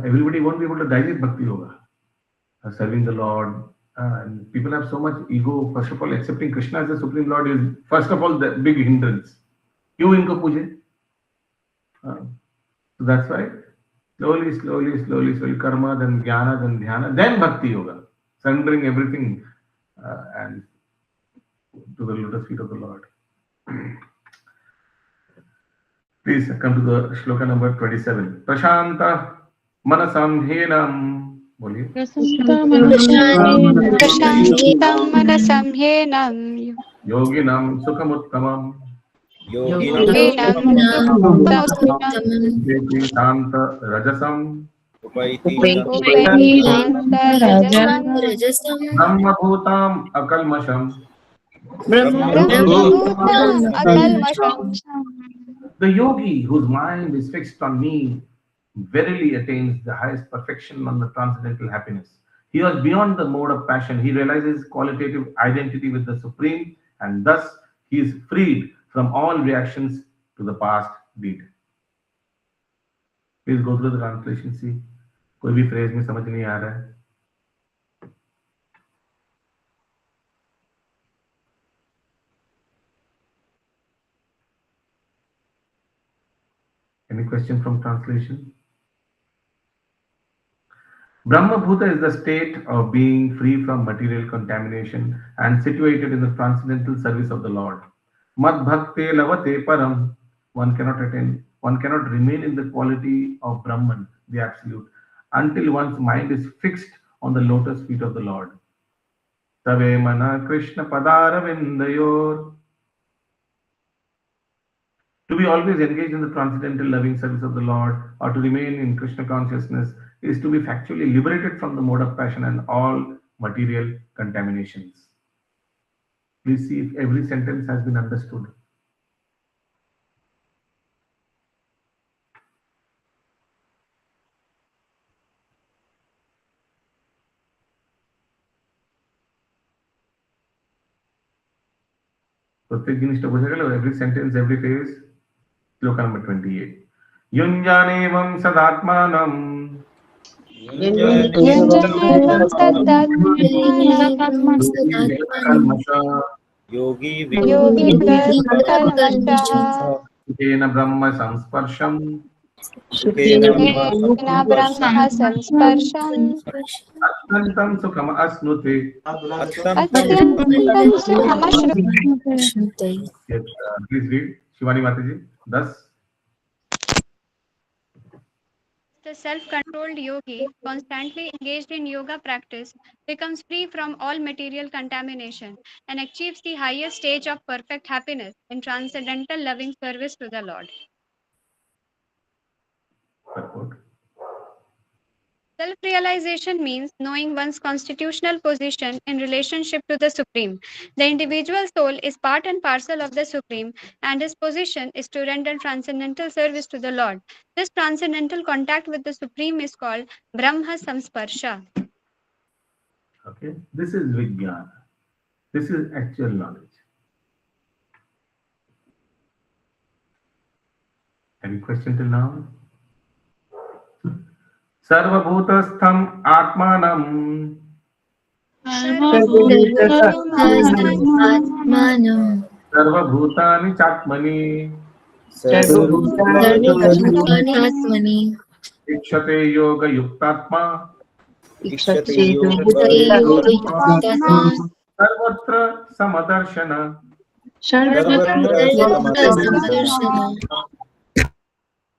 Everybody won't be able to digest bhakti yoga. Serving the Lord, and people have so much ego. First of all, accepting Krishna as the Supreme Lord is first of all the big hindrance. क्यों इनको पूजे? So that's why slowly karma, then jnana, then dhyana, then bhakti yoga, surrendering everything and to the lotus feet of the Lord. Please come to the shloka number 27. Prashanta manasam henam बोलिए। प्रशान्तं मनसं ह्येनं योगिनां सुखमुत्तमम् योगिनं सुखमुत्तमम् शांत रजसम उपैति शान्तरजसं ब्रह्मभूताम् अकल्मषम् ब्रह्मभूतम् अकल्मषम्. The yogi whose mind is fixed on me verily attains the highest perfection on the transcendental happiness. He was beyond the mode of passion. He realizes qualitative identity with the Supreme, and thus he is freed from all reactions to the past deed. Please go through the translation. See, कोई भी phrase में समझ नहीं आ रहा है. Any question from translation? Brahma Bhuta is the state of being free from material contamination and situated in the transcendental service of the Lord. Mad bhakte lavate param. One cannot remain in the quality of Brahman, the Absolute, until one's mind is fixed on the lotus feet of the Lord. Tave mana Krishna padaravindayor. To be always engaged in the transcendental loving service of the Lord, or to remain in Krishna consciousness, is to be factually liberated from the mode of passion and all material contaminations. Please see if every sentence has been understood. प्रत्येक जिनिसटा বোঝা গেল, every sentence, every phrase. Sloka number 28. Yunjanevam sadatmanam. युञ्जनेवं सदात्मानं Yogi Yogi विगतकल्मषः सुखेन ब्रह्म संस्पर्शम येन ब्रह्म संस्पर्शम् अत्यंतं सुखम अश्नुते. अत्यन्तं सुखमश्नुते. Yes, please read. Shivani Mataji. Thus, the self-controlled yogi, constantly engaged in yoga practice, becomes free from all material contamination and achieves the highest stage of perfect happiness in transcendental loving service to the Lord. purport. Self-realization means knowing one's constitutional position in relationship to the Supreme. The individual soul is part and parcel of the Supreme, and his position is to render transcendental service to the Lord. This transcendental contact with the Supreme is called Brahma Samsparsha. Okay, this is Vijnana. This is actual knowledge. Any question till now? सर्वभूतस्थम आत्मानं सर्वभूतानि चात्मनि इक्षते योग युक्तात्मा सर्वत्र समदर्शन.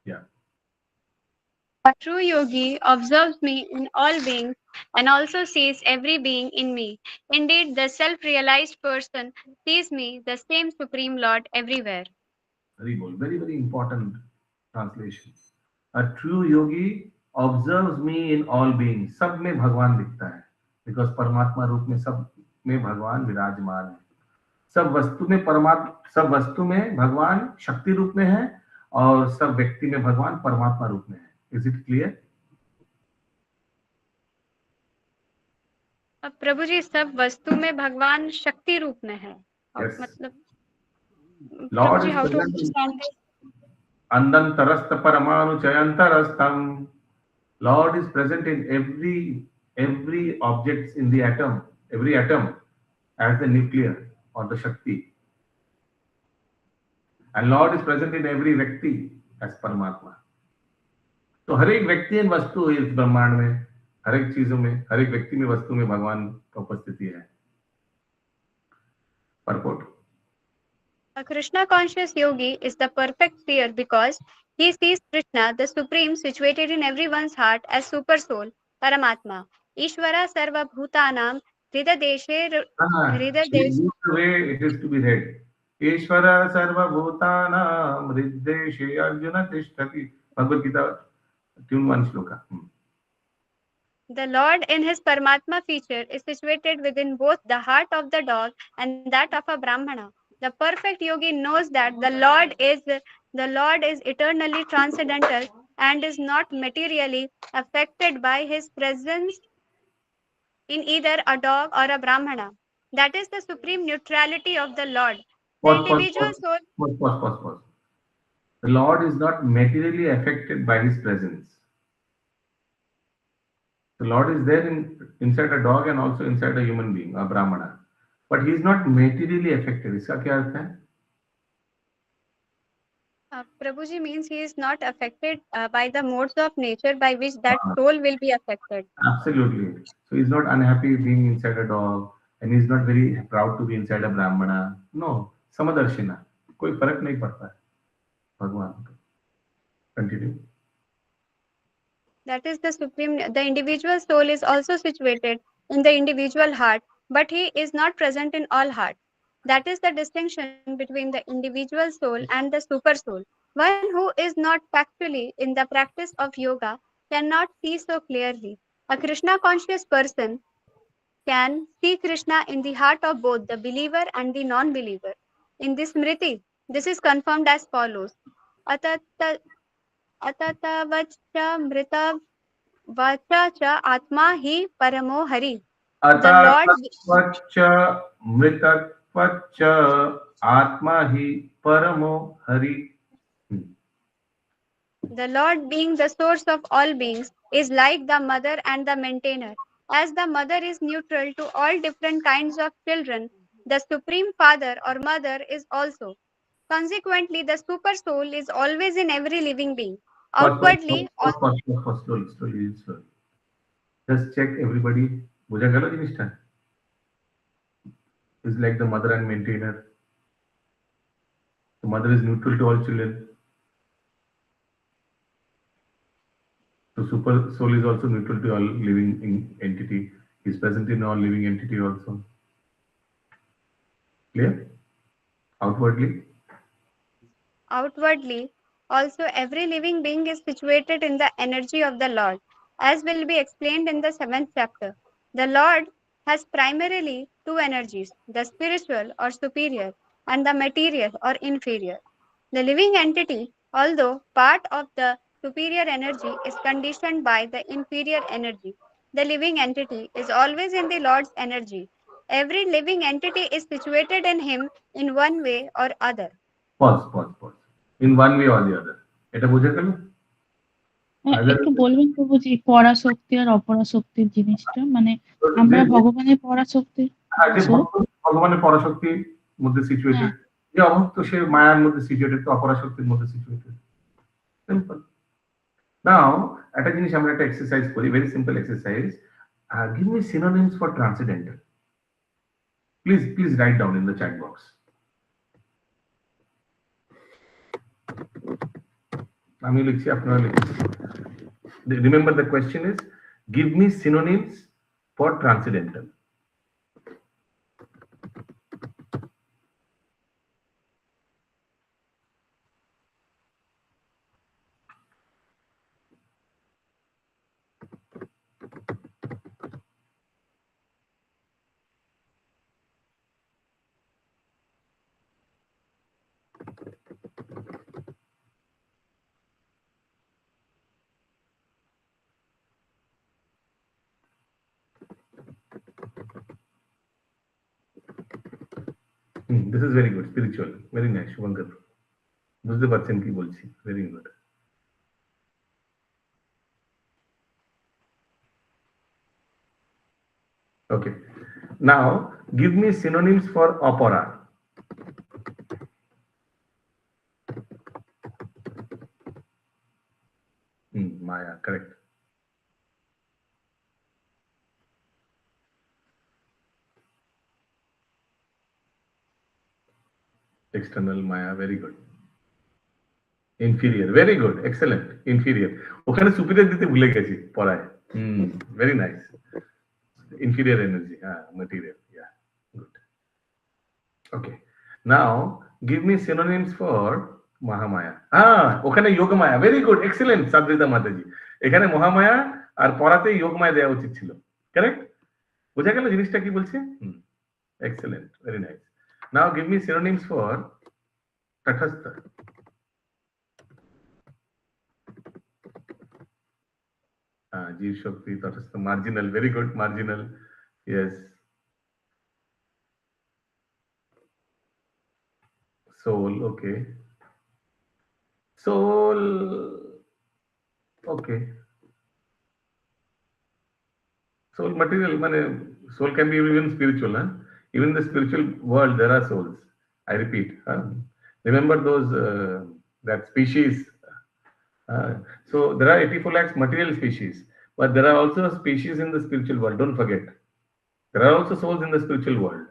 Yeah. A true yogi observes me in all beings and also sees every being in me. Indeed, the self-realized person sees me, the same Supreme Lord, everywhere. Very good. Very, very important translation. A true yogi observes me in all beings. सब में भगवान दिखता है, because परमात्मा रूप में सब में भगवान विराजमान है. सब वस्तु में भगवान शक्ति रूप में है और सब व्यक्ति में भगवान परमात्मा रूप में है. Is it clear? अब प्रभु जी, सब वस्तु में भगवान शक्ति रूप में है. Yes. मतलब Lord Prabhu ji, is how to present in understand this? Andantarastha paramanu chayantarastham. Lord is present in every object in the atom, every atom as the nuclear or the Shakti. And Lord is present in every Vyakti as Paramatma. तो हर एक व्यक्ति एवं वस्तु इस ब्रह्मांड में, हर एक चीजों में, हर एक व्यक्ति में, वस्तु में भगवान का उपस्थिति है. Purport. A Krishna conscious yogi is the perfect seer because he sees Krishna, the Supreme, situated in everyone's heart as super soul, Paramatma. Ishvara Sarva Bhutanam Hridadeshe This is the way it is to be read. Ishvara Sarva Bhutanam Hrideshe Arjuna Tishtati. Bhagavad Gita, tune 1 shloka. The Lord in his Paramatma feature is situated within both the heart of the dog and that of a Brahmana. The perfect yogi knows that the Lord is eternally transcendental and is not materially affected by his presence in either a dog or a Brahmana. That is the supreme neutrality of the Lord. The individual soul. Pause. The Lord is not materially affected by his presence. The Lord is there inside a dog and also inside a human being, a Brahmana. But he is not materially affected. इसका क्या अर्थ है? Prabhuji means he is not affected by the modes of nature by which that soul will be affected. Absolutely. So he's not unhappy being inside a dog and he's not very proud to be inside a Brahmana. No, Samadarshina. कोई फर्क नहीं पड़ता है भगवान को. Continue. That is the supreme. The individual soul is also situated in the individual heart, but he is not present in all hearts. That is the distinction between the individual soul and the super soul. One who is not factually in the practice of yoga cannot see so clearly. A Krishna conscious person can see Krishna in the heart of both the believer and the non-believer. In this Smriti, this is confirmed as follows. Atatavaccha mrita vacha cha atma hi paramo hari. Atatavaccha mritatvacha atma hi paramo hari. The Lord, being the source of all beings, is like the mother and the maintainer. As the mother is neutral to all different kinds of children, the supreme father or mother is also. Consequently, the super soul is always in every living being. Outwardly, Slowly. Just check everybody. बुझा गया जिनिसटा? Is like the mother and maintainer. The mother is neutral to all children. The super soul is also neutral to all living entity. He is present in all living entity also. Clear? Outwardly, also every living being is situated in the energy of the Lord, as will be explained in the 7th chapter. The Lord has primarily two energies, the spiritual or superior and the material or inferior. The living entity, although part of the superior energy, is conditioned by the inferior energy. The living entity is always in the Lord's energy. Every living entity is situated in Him in one way or other. Pause. In one way or the other. এটা বুঝে গেল? একটু বলবেন প্রভু যে পরাশক্তি আর অপরাশক্তির জিনিসটা, মানে আমরা ভগবানের পরাশক্তি, ভগবানের পরাশক্তির মধ্যে সিচুয়েটেড, যে অভক্ত সে মায়ার মধ্যে সিচুয়েটেড, তো অপরাশক্তির মধ্যে সিচুয়েটেড। সিম্পল। নাও একটা জিনিস আমরা একটা এক্সারসাইজ করি, very simple exercise. Give me synonyms for transcendental. Please write down in the chat box. আমি লিখছি, আপনারা লিখুন। Remember the question is, give me synonyms for transcendental. This is very good, spiritual, very nice, Shubhankar. বুঝতে পারছেন কি বলছি, very good. Okay, now give me synonyms for opera. Maya, correct. External Maya, very good. Inferior, very good, excellent. Inferior. ওখানে superior দিতে ভুলে গেছি পড়ায়। Very nice. Inferior energy, material. Yeah, good. Okay. Now, give me synonyms for Mahamaya. ওখানে Yogamaya. Very good, excellent, Sadrita Mataji. এখানে মহামায়া আর পড়াতে যোগমায়া দেওয়া উচিত ছিল। Correct? বোঝা গেল জিনিসটা কি বলছে? Excellent, very nice. Now, give me synonyms for Tathastha. Jeev Shakti, Tathastha, marginal. Very good, marginal. Yes. Soul, okay. Soul, okay. Soul material, soul can be even spiritual. Even in the spiritual world, there are souls. I repeat. Remember those, that species. So there are 84 lakhs material species, but there are also species in the spiritual world. Don't forget. There are also souls in the spiritual world.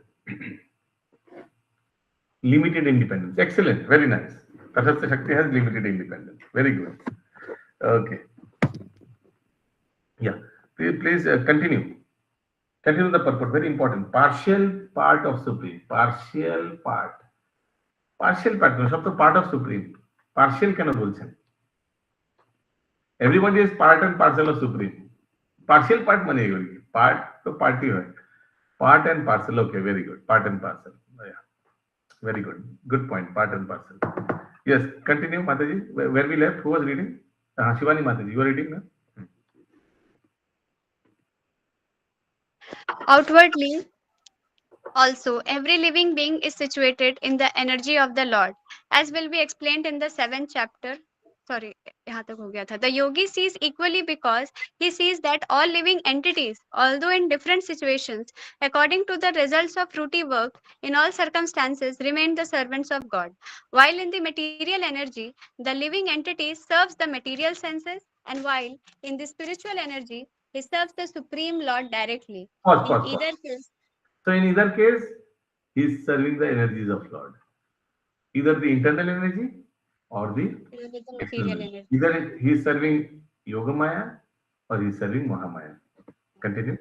Limited independence. Excellent. Very nice. Tathastha Shakti has limited independence. Very good. Okay. Yeah. Please continue. Continue the purport. Very important. Partial part of Supreme. Partial part. Partial part. No, sab to part of Supreme. Partial কেন বলছেন? Everybody is part and parcel of Supreme. Partial part মানে এগুলি। Part তো party হয়। Part and parcel. Okay. Very good. Part and parcel. Yeah. Very good. Good point. Part and parcel. Yes. Continue, Mataji. Where we left? Who was reading? Shivani Mataji. You are reading now? Outwardly, also, every living being is situated in the energy of the Lord, as will be explained in the 7th chapter. Sorry, यहाँ तक हो गया था. The yogi sees equally because he sees that all living entities, although in different situations, according to the results of fruity work, in all circumstances, remain the servants of God. While in the material energy, the living entity serves the material senses, and while in the spiritual energy, he serves the Supreme Lord directly. Pause. Either case, So in either case, he is serving the energies of Lord. Either the internal energy or the material energy. Either he is serving Yogamaya or he is serving Mahamaya. Continue.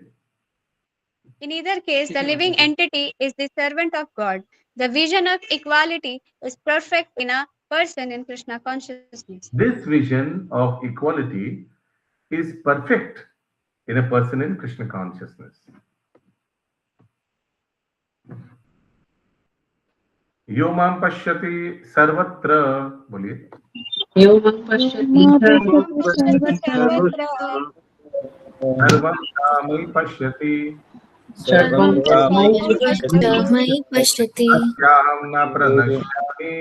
In either case, the living entity is the servant of God. The vision of equality is perfect in a person in Krishna consciousness. This vision of equality is perfect in a person in Krishna consciousness. यो मां पश्यति सर्वत्र, बोलिए। यो मां पश्यति सर्वं कामयि पश्यति, सर्वं मयि पश्यति, तस्याहं न प्रणश्यामि,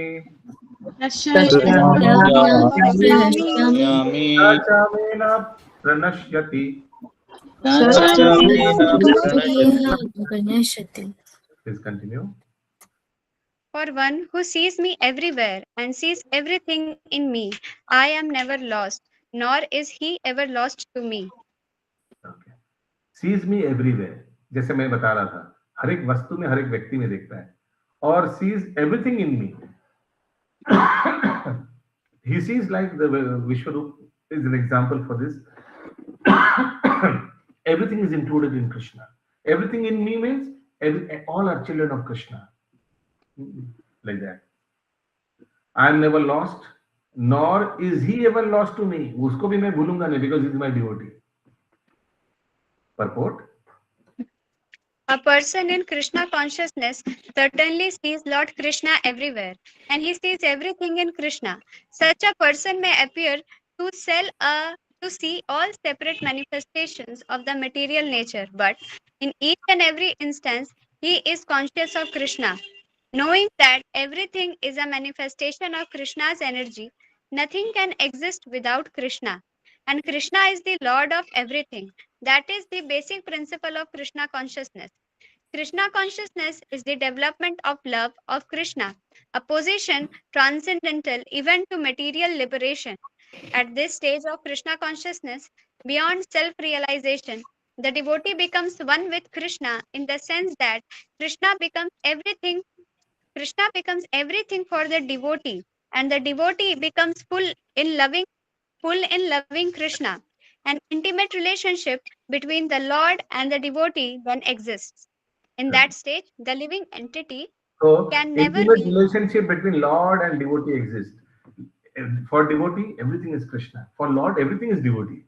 प्रणश्यामि, स च मे न प्रणश्यति। Please continue. For one who sees me everywhere and sees everything in me, I am never lost, nor is he ever lost to me. Okay. Sees me everywhere. जैसे मैं बता रहा था, हर एक वस्तु में, हर एक व्यक्ति में देखता है, और sees everything in me. He sees like the Vishwarup is an example for this. Everything is included in Krishna. Everything in me means all are children of Krishna. Like that. I am never lost, nor is he ever lost to me. उसको भी मैं भूलूंगा नहीं, because he is my devotee. Purport. A person in Krishna consciousness certainly sees Lord Krishna everywhere, and he sees everything in Krishna. Such a person may appear to see all separate manifestations of the material nature, but in each and every instance, he is conscious of Krishna. Knowing that everything is a manifestation of Krishna's energy, nothing can exist without Krishna. And Krishna is the Lord of everything. That is the basic principle of Krishna consciousness. Krishna consciousness is the development of love of Krishna, a position transcendental even to material liberation. At this stage of Krishna consciousness, beyond self-realization, the devotee becomes one with Krishna in the sense that Krishna becomes everything for the devotee, and the devotee becomes full in loving Krishna. An intimate relationship between the Lord and the devotee then exists. In that stage, the living entity So, can never intimate be. relationship between Lord and devotee exists. For devotee, everything is Krishna. For Lord, everything is devotee.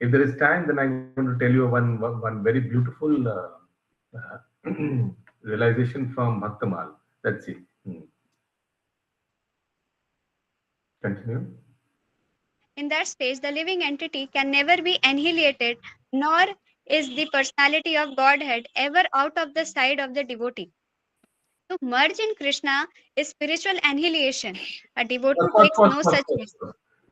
If there is time, then I'm going to tell you one very beautiful realization from Bhaktamal. Let's see. Continue. In that stage, the living entity can never be annihilated, nor is the personality of Godhead ever out of the sight of the devotee. To merge in Krishna is spiritual annihilation. A devotee takes no such risk.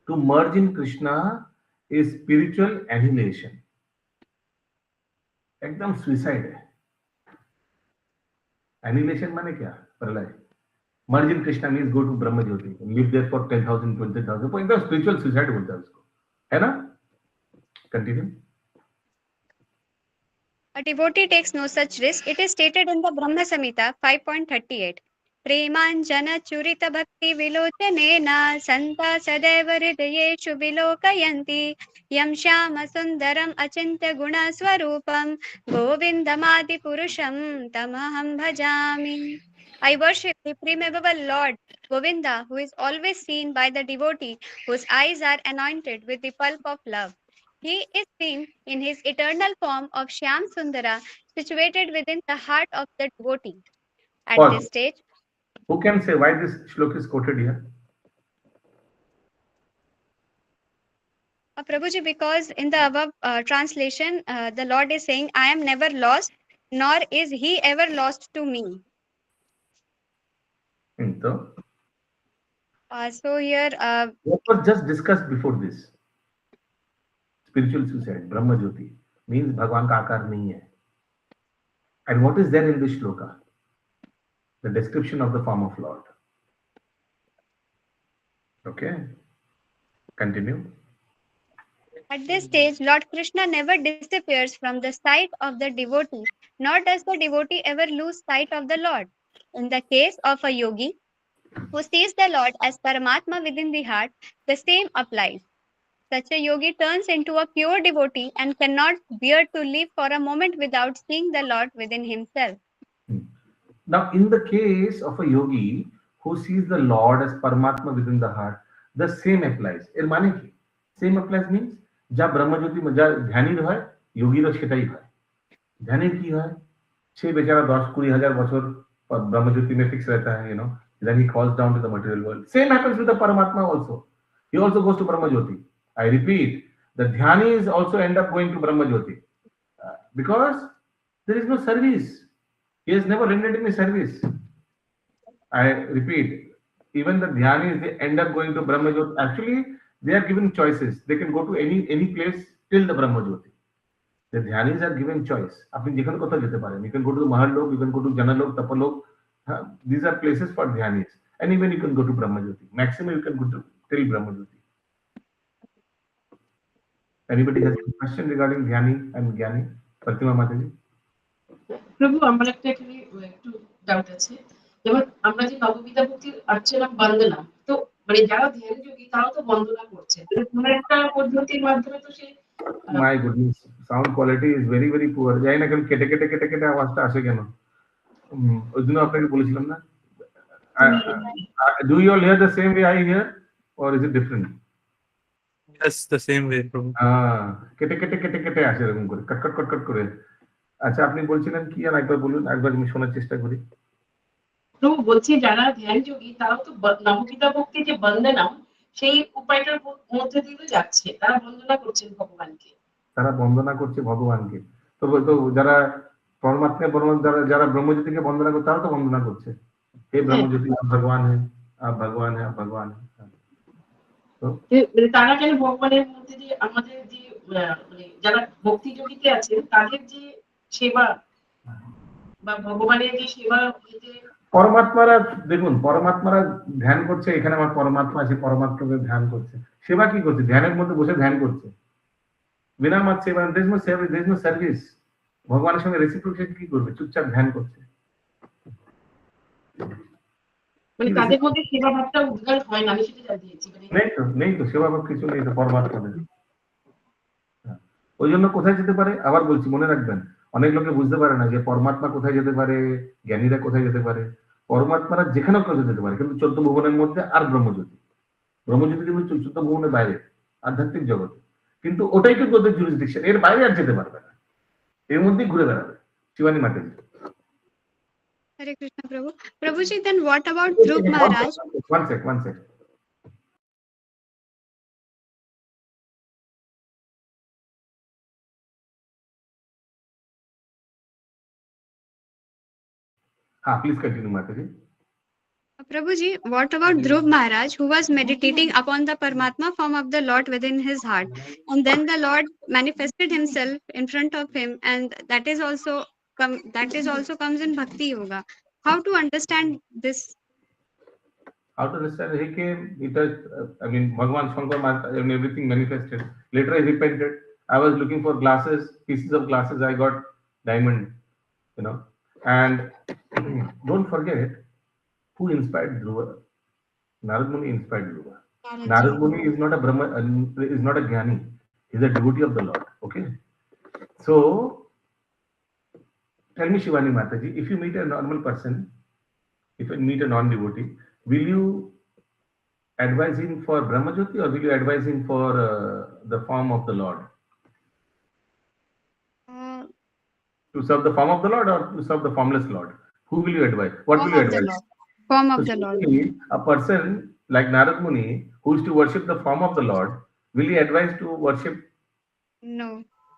To merge in Krishna is spiritual annihilation. एकदम suicide है. Annihilation माने क्या? प्रलय. Merge in Krishna means go to Brahma Jyoti and live there for 10,000, 20,000. तो एकदम spiritual suicide बोलता है उसको. है ना? Continue. A devotee takes no such risk. It is stated in the Brahma Samhita 5.38. Premanjana churita bhakti vilochanena santa sadaiva hridayeshu vilokayanti yam shyama sundaram achintya guna swarupam govindamadi purusham tamaham bhajami. I worship the primeval Lord Govinda, who is always seen by the devotee, whose eyes are anointed with the pulp of love. He is seen in his eternal form of Shyam Sundara, situated within the heart of the devotee. At Pause. this stage, Who can say why this shlok is quoted here? Prabhuji, because in the above translation, the Lord is saying, I am never lost, nor is he ever lost to me. So, So here, what was just discussed before this? Spiritual suicide, Brahma Jyoti, means Bhagwan ka aakar nahi hai. And what is there in this shloka? The description of the form of Lord. Okay. Continue. At this stage, Lord Krishna never disappears from the sight of the devotee, nor does the devotee ever lose sight of the Lord. In the case of a yogi who sees the Lord as Paramatma within the heart, the same applies. Such a yogi turns into a pure devotee and cannot bear to live for a moment without seeing the Lord within himself. Now, in the case of a yogi who sees the Lord as Paramatma within the heart, the same applies. এর মানে কি? Same applies means যা ব্রহ্মজ্যোতি যা ধ্যানীর হয় যোগীরও সেটাই হয়। ধ্যানের কি হয়? সে বেচারা 10-20 হাজার বছর ব্রহ্মজ্যোতি में fix रहता है, then he falls down to the material world. Same happens with the Paramatma also. He also goes to Brahmajyoti. I repeat, the dhyanis also end up going to Brahmajyoti because there is no service. He has never rendered any service. I repeat, even the dhyanis, they end up going to Brahmajyoti. Actually, they are given choices. They can go to any place till the Brahmajyoti. The dhyanis are given choice. আপনি যেখানে কোথাও যেতে পারেন. You can go to the Mahalok, you can go to Janalok, Tapalok. These are places for dhyanis. And even you can go to Brahmajyoti. Maximum you can go to till Brahmajyoti. Anybody has a question regarding dhyani and jnani? Pratima Mataji. প্রভু আমার একটা এখানে একটু doubt আছে, যেমন আমরা যে নববিধা ভক্তির অর্চনা বন্দনা, তো মানে যারা ধ্যান যোগী তারাও তো বন্দনা করছে, কোনো একটা পদ্ধতির মাধ্যমে তো সে My goodness, sound quality is very very poor. জানি না কেন কেটে কেটে কেটে কেটে আওয়াজটা আসে কেন? ওই জন্য আপনাকে বলেছিলাম না। Do you all hear the same way I hear, or is it different? Yes, the same way, Prabhu. কেটে কেটে কেটে কেটে আসে এরকম করে কট কট কট কট করে। আচ্ছা, আপনি বলছিলেন কি আর একবার বলুন, একবার আমি শোনার চেষ্টা করি। প্রভু বলছি যারা ধ্যান যোগী তারাও তো নববিধা ভক্তি যে বন্দনা সেই উপায়টার মধ্যে দিয়ে যাচ্ছে, তারা বন্দনা করছেন ভগবানকে। তারা বন্দনা করছে ভগবানকে। তো যারা পরমাত্মা যারা ব্রহ্মজ্যোতিকে বন্দনা করছে তারাও তো বন্দনা করছে, হে ব্রহ্মজ্যোতি ভগবান হ্যাঁ, আপ ভগবান হ্যাঁ, ভগবান হ্যাঁ। তারা কেন ভগবানের মধ্যে যে আমাদের যে মানে যারা ভক্তি যোগীতে আছেন তাদের যে সেবা বা ভগবানের যে সেবা, পরমাত্মারা দেখুন, পরমাত্মারা ধ্যান করছে, এখানে আমার পরমাত্মা আছে, পরমাত্মাকে ধ্যান করছে। সেবা কি করছে? ধ্যানের মধ্যে বসে ধ্যান করছে। বিনা মত সেবা, there is no service. ভগবানের সঙ্গে রেসিপ্রোসিটি কি করবে? চুপচাপ ধ্যান করছে। মানে তাদের মধ্যে সেবা ভাবটা উদ্গার হয় না, আমি সেটা জানতে চাইছি। নেই তো সেবা ভাব কিছু নেই তো পরমাত্মাদের। ওই জন্য কোথায় যেতে পারে আবার বলছি মনে রাখবেন অনেক লোকে বুঝতে পারে না যে পরমাত্মা কোথায় যেতে পারে জ্ঞানীরা কোথায় যেতে পারে পরমাত্মারা যেখানেও কোথাও যেতে পারে কিন্তু 14 ভুবনের মধ্যে আর ব্রহ্মজ্যোতি কিন্তু 14 ভুবনের বাইরে আধ্যাত্মিক জগতে কিন্তু ওটাই কিন্তু ওদের জুরিসডিকশন এর বাইরে আর যেতে পারবে না এর মধ্যেই ঘুরে বেড়াবে শিবানী মাতাজি Hare Krishna Prabhu. Prabhuji, then what about Dhruv Maharaj? One sec. Please continue, Mataji. Prabhuji, what about Dhruv Maharaj, who was meditating upon the Paramatma form of the Lord within his heart, and then the Lord manifested himself in front of him, and that is also comes in Bhakti Yoga. How to understand this? How to understand? He came, he touched, Bhagavan Shankar and everything manifested. Later I repented. I was looking for pieces of glasses, I got diamond, And don't forget who inspired Dhruva. Narad Muni inspired Dhruva. Narad Muni is not a is not a Jnani. He's a devotee of the Lord. Okay. So tell me, Shivani Mataji, if you meet a normal person, if you meet a non-devotee, will you advise him for Brahmajyoti or will you advise him for the form of the Lord? To serve the form of the Lord or to serve the formless Lord? Who will you advise? What will you advise? Form of the Lord. A person like Narad Muni who is to worship the form of the Lord, will he advise to worship? No.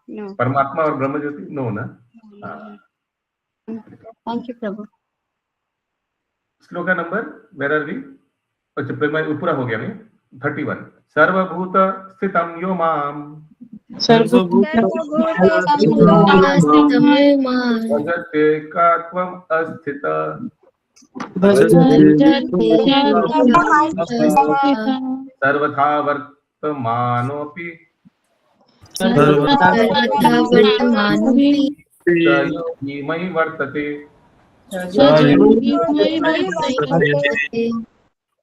Paramatma or Brahmajyoti? No, na? Thank you, Prabhu. Sloka number, where are we? अच्छा पूरा हो गया नहीं 31 सर्वभूत स्थितम यो माम भजते कात्वम अस्थित सर्वथा वर्तमानोऽपि योगी मयि वर्तते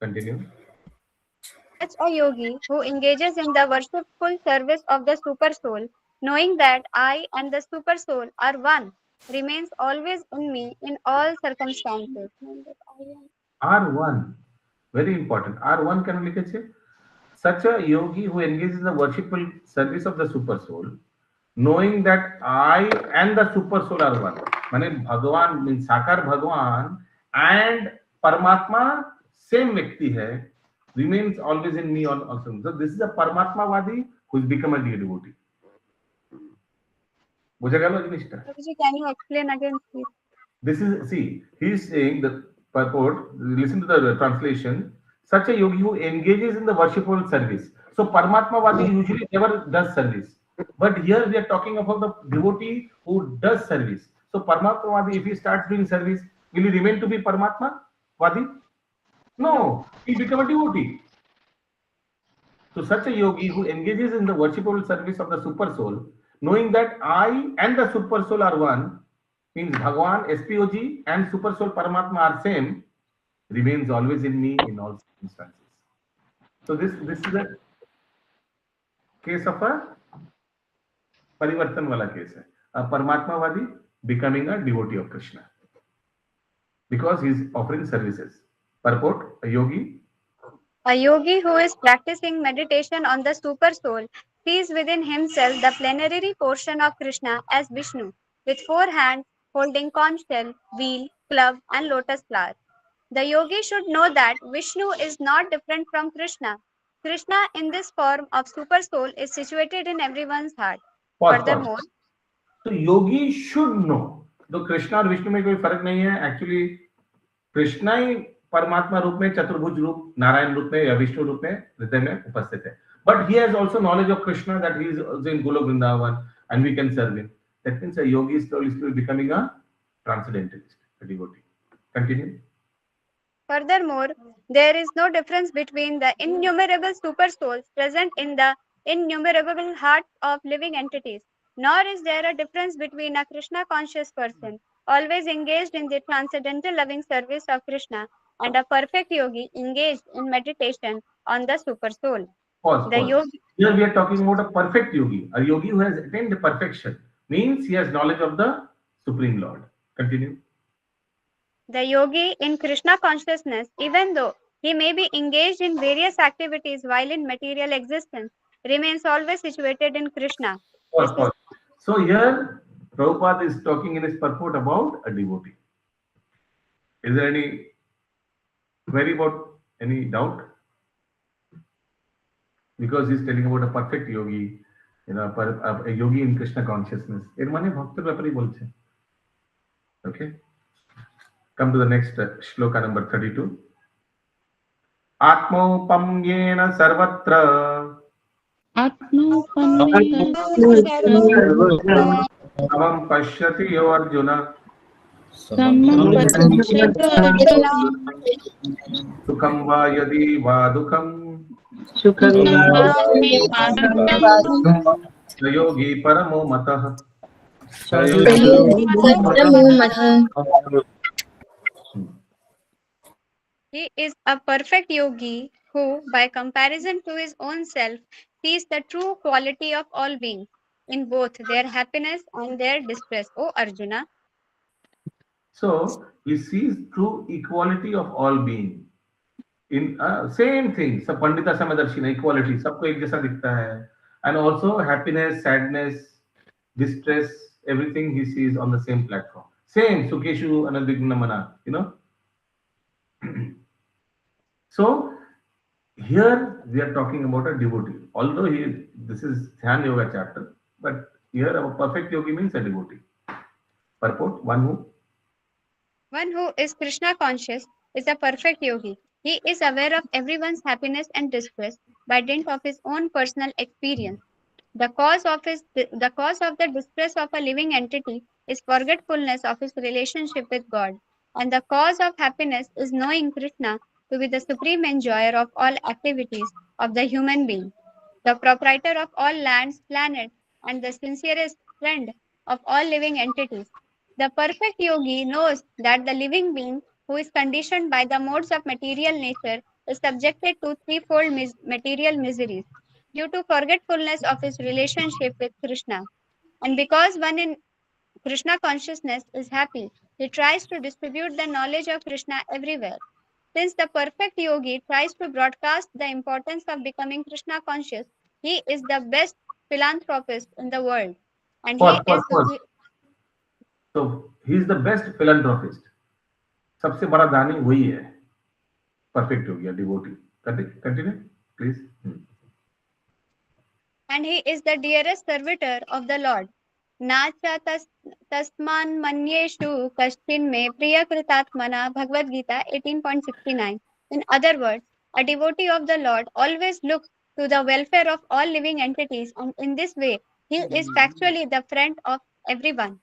Continue. Such a yogi who engages in the worshipful service of the super soul, knowing that I and the super soul are one, remains always in me in all circumstances. R1, very important. R1 can we say? Such a yogi who engages in the worshipful service of the super soul, knowing that I and the super soul are one. Mane Bhagavan means Sakar Bhagavan and Paramatma same व्यक्ति है remains always in me also. So this is a Paramatma Vadi who has become a devotee. बुझा गया जिनिष्टा? Can you explain again, please? This is, see, he is saying the purport, listen to the translation, such a yogi who engages in the worshipful service. So Paramatma Vadi usually never does service. But here we are talking about the devotee who does service. So Paramatma Vadi, if he starts doing service, will he remain to be Paramatma Vadi? No, he become a devotee. So such a yogi who engages in the worshipful service of the super soul, knowing that I and the super soul are one, means Bhagavan, SPOG and super soul Paramatma are same, remains always in me in all circumstances. So this is a case of a Parivartan wala case. A Paramatma Vadi becoming a devotee of Krishna. Because he is offering services. Purport, a yogi who is practicing meditation on the super soul sees within himself the plenary portion of Krishna as Vishnu, with 4 hands holding conch shell, wheel, club, and lotus flower. The yogi should know that Vishnu is not different from Krishna. Krishna in this form of super soul is situated in everyone's heart. Furthermore, so yogi should know. तो कृष्णा और विष्णु में कोई फर्क नहीं है actually Krishna ही परमात्मा रूप में चतुर्भुज रूप नारायण रूप में या विष्णु रूप में हृदय में उपस्थित है but he has also knowledge of Krishna that he is also in Golok Vrindavan and we can serve him. That means a yogi is slowly becoming a transcendentalist, a devotee. Continue. Furthermore, there is no difference between the innumerable super souls present in the innumerable hearts of living entities, nor is there a difference between a Krishna conscious person, always engaged in the transcendental loving service of Krishna, and a perfect yogi engaged in meditation on the super soul. Pause. Here we are talking about a perfect yogi. A yogi who has attained perfection means he has knowledge of the Supreme Lord. Continue. The yogi in Krishna consciousness, even though he may be engaged in various activities while in material existence, remains always situated in Krishna. This is So here Prabhupada is talking in his purport about a devotee. Is there any query about any doubt? Because he's telling about a perfect yogi, a yogi in Krishna consciousness. এর মানে ভক্তের ব্যাপারেই বলছে. Okay. Come to the next shloka number 32. Atmopamyena sarvatra avam pashyati yo Arjuna sukham va yadi va dukham yogi paramo matah. He is a perfect yogi who, by comparison to his own self, sees the true quality of all beings in both their happiness and their distress. O Arjuna. So he sees true equality of all beings. In same thing, सब Pandita समदर्शिना equality, सबको एक जैसा दिखता है, and also happiness, sadness, distress, everything he sees on the same platform. Same Sukeshu Anadignamana, So here we are talking about a devotee. Although this is Dhyan Yoga chapter, but here a perfect yogi means a devotee. Purport: one who is Krishna conscious is a perfect yogi. He is aware of everyone's happiness and distress by dint of his own personal experience. The cause of the distress of a living entity is forgetfulness of his relationship with God, and the cause of happiness is knowing Krishna to be the supreme enjoyer of all activities of the human being, the proprietor of all lands, planets, and the sincerest friend of all living entities. The perfect yogi knows that the living being who is conditioned by the modes of material nature is subjected to threefold material miseries due to forgetfulness of his relationship with Krishna. And because one in Krishna consciousness is happy, he tries to distribute the knowledge of Krishna everywhere. Since the perfect yogi tries to broadcast the importance of becoming Krishna conscious, he is the best philanthropist in the world. And So he is the best philanthropist. सबसे बड़ा दानी वही है. Perfect yogi, a devotee. Continue, please. And he is the dearest servitor of the Lord. Nacha tasman manyeshu kashtin me priya kritatmana Bhagavad Gita 18.69. In other words, a devotee of the Lord always looks to the welfare of all living entities, and in this way, he is factually the friend of everyone.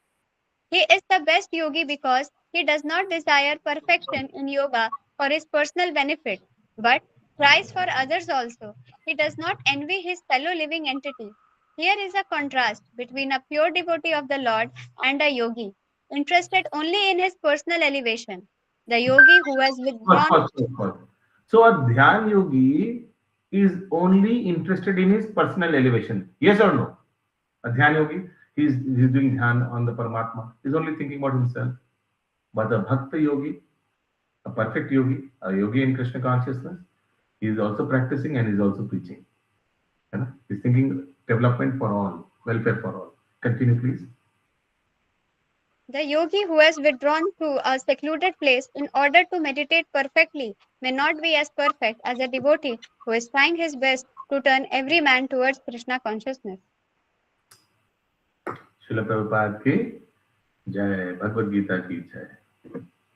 He is the best yogi because he does not desire perfection in yoga for his personal benefit, but tries for others also. He does not envy his fellow living entities. Here is a contrast between a pure devotee of the Lord and a yogi, interested only in his personal elevation. The yogi who has withdrawn. So a Dhyan yogi is only interested in his personal elevation. Yes or no? A Dhyan yogi, he's doing Dhyan on the Paramatma. He's only thinking about himself. But a Bhakta yogi, a perfect yogi, a yogi in Krishna consciousness, he is also practicing and he is also preaching. He's thinking development for all, welfare for all. Continue, please. The yogi who has withdrawn to a secluded place in order to meditate perfectly may not be as perfect as a devotee who is trying his best to turn every man towards Krishna consciousness. Srila Prabhupada ki Jai, Bhagavad Gita ki Jai.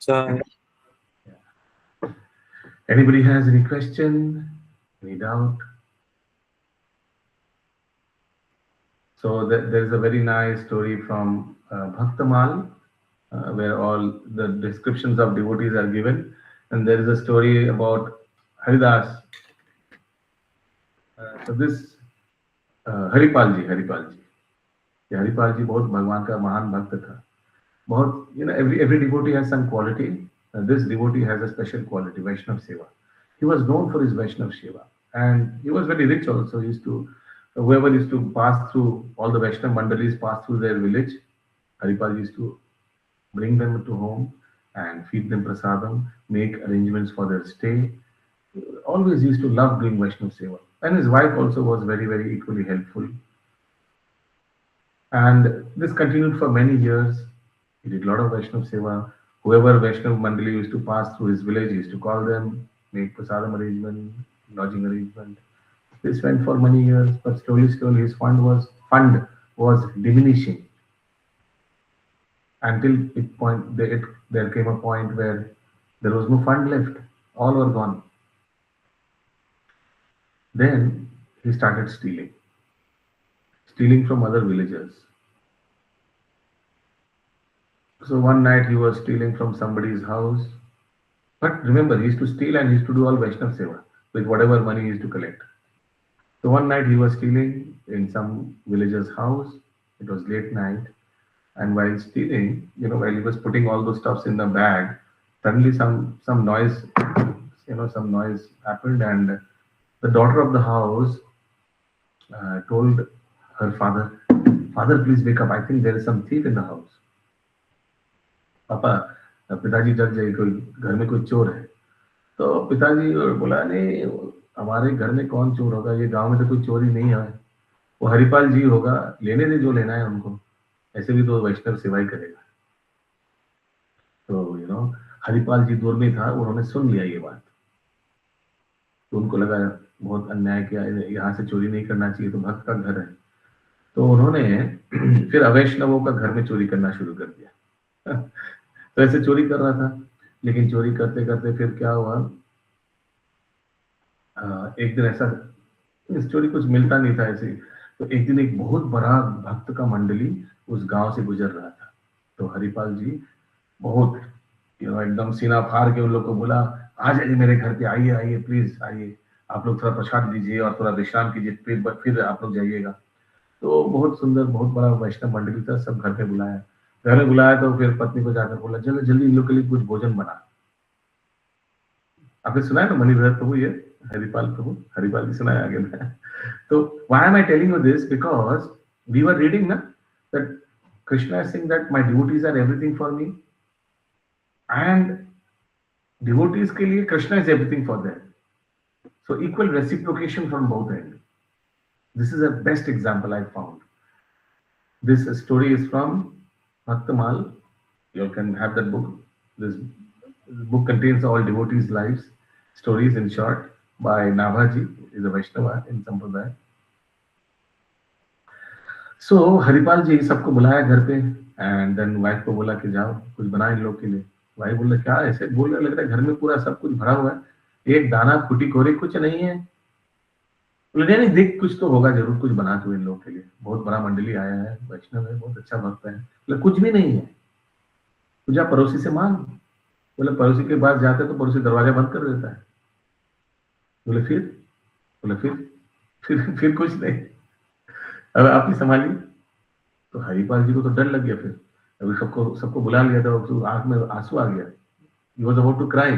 Jai. Anybody has any question, any doubt? So there is a very nice story from Bhaktamal, where all the descriptions of devotees are given, and there is a story about Haridas. So this Haripal ji, Haripal ji बहुत भगवान का महान भक्त था. बहुत, every devotee has some quality. This devotee has a special quality, Vaishnav Seva. He was known for his Vaishnav Seva, and he was very rich also. He used to whoever used to pass through, all the Vaishnava Mandalis pass through their village, Haripal used to bring them to home and feed them prasadam, make arrangements for their stay. Always used to love doing Vaishnava Seva. And his wife also was very, very equally helpful. And this continued for many years. He did a lot of Vaishnava Seva. Whoever Vaishnava Mandali used to pass through his village, he used to call them, make prasadam arrangement, lodging arrangement. This went for many years, but slowly, his fund was diminishing until there came a point where there was no fund left. All were gone. Then he started stealing from other villagers. So one night he was stealing from somebody's house. But remember, he used to steal and he used to do all Vaishnava Seva with whatever money he used to collect. So one night he was stealing in some villager's house. It was late night. And while stealing, while he was putting all those stuffs in the bag, suddenly some noise, some noise happened, and the daughter of the house told her father, "Father, please wake up. I think there is some thief in the house." पापा, पिताजी जग जाए, कोई घर में कोई चोर है. तो पिताजी बोला, नहीं, हमारे घर में कौन चोर होगा, ये गांव में तो कोई चोरी नहीं है, वो हरिपाल जी होगा, लेने दे जो लेना है हमको, ऐसे भी तो वैष्णव सेवा ही करेगा. तो हरिपाल जी दूर में था, उन्होंने सुन लिया ये बात. तो उनको लगा बहुत अन्याय किया, यहाँ से चोरी नहीं करना चाहिए, तो भक्त का घर है. तो उन्होंने फिर अवैष्णवों का घर में चोरी करना शुरू कर दिया. तो ऐसे चोरी कर रहा था, लेकिन चोरी करते करते फिर क्या हुआ, एक दिन ऐसा, इस चोरी कुछ मिलता नहीं था ऐसे. तो एक दिन एक बहुत बड़ा भक्त का मंडली उस गांव से गुजर रहा था. तो हरिपाल जी बहुत एकदम सीना फाड़ के उन लोग को बोला, आ जाइए मेरे घर पे, आइए आइए प्लीज आइए, आप लोग थोड़ा प्रसाद लीजिए और थोड़ा विश्राम कीजिए, फिर आप लोग जाइएगा. तो बहुत सुंदर, बहुत बड़ा वैष्णव मंडली था, सब घर पे बुलाया. घर में बुलाया तो फिर पत्नी को जाकर बोला, जल्दी जल्दी इन लोग के लिए कुछ भोजन बना. आपने सुना है ना मणिधर प्रभु, ये हरिपाल जी सुनाया आगे में. तो why am I telling you this? Because we were reading na that Krishna is saying that my devotees are everything for me, and devotees के लिए Krishna is everything for them. So equal reciprocation from both ends. This is the best example I found. This story is from Bhaktamal. You can have that book. This book contains all devotees' lives, stories in short, by Navaji, is a Vaishnava in Sampradaya. So Haripal जी सबको बुलाया घर पे, and then wife को बोला कि जाओ कुछ बना इन लोग के लिए. वाइफ बोला, क्या ऐसे बोल रहे, लग रहा है घर में पूरा सब कुछ भरा हुआ है, एक दाना फूटी कोरी कुछ नहीं है. बोले नहीं, देख कुछ तो होगा जरूर, कुछ बना तू इन लोग के लिए, बहुत बड़ा मंडली आया है, वैष्णव है, बहुत अच्छा भक्त है. बोले कुछ भी नहीं है, तू जा पड़ोसी से मांग. बोले पड़ोसी के पास जाते तो पड़ोसी दरवाजा बंद कर देता है. बोले फिर कुछ नहीं. अब आप ही संभालिए. तो हरिपाल जी को तो डर लग गया. फिर अभी सबको बुला लिया था, तो आंख में आंसू आ गया. He was about to cry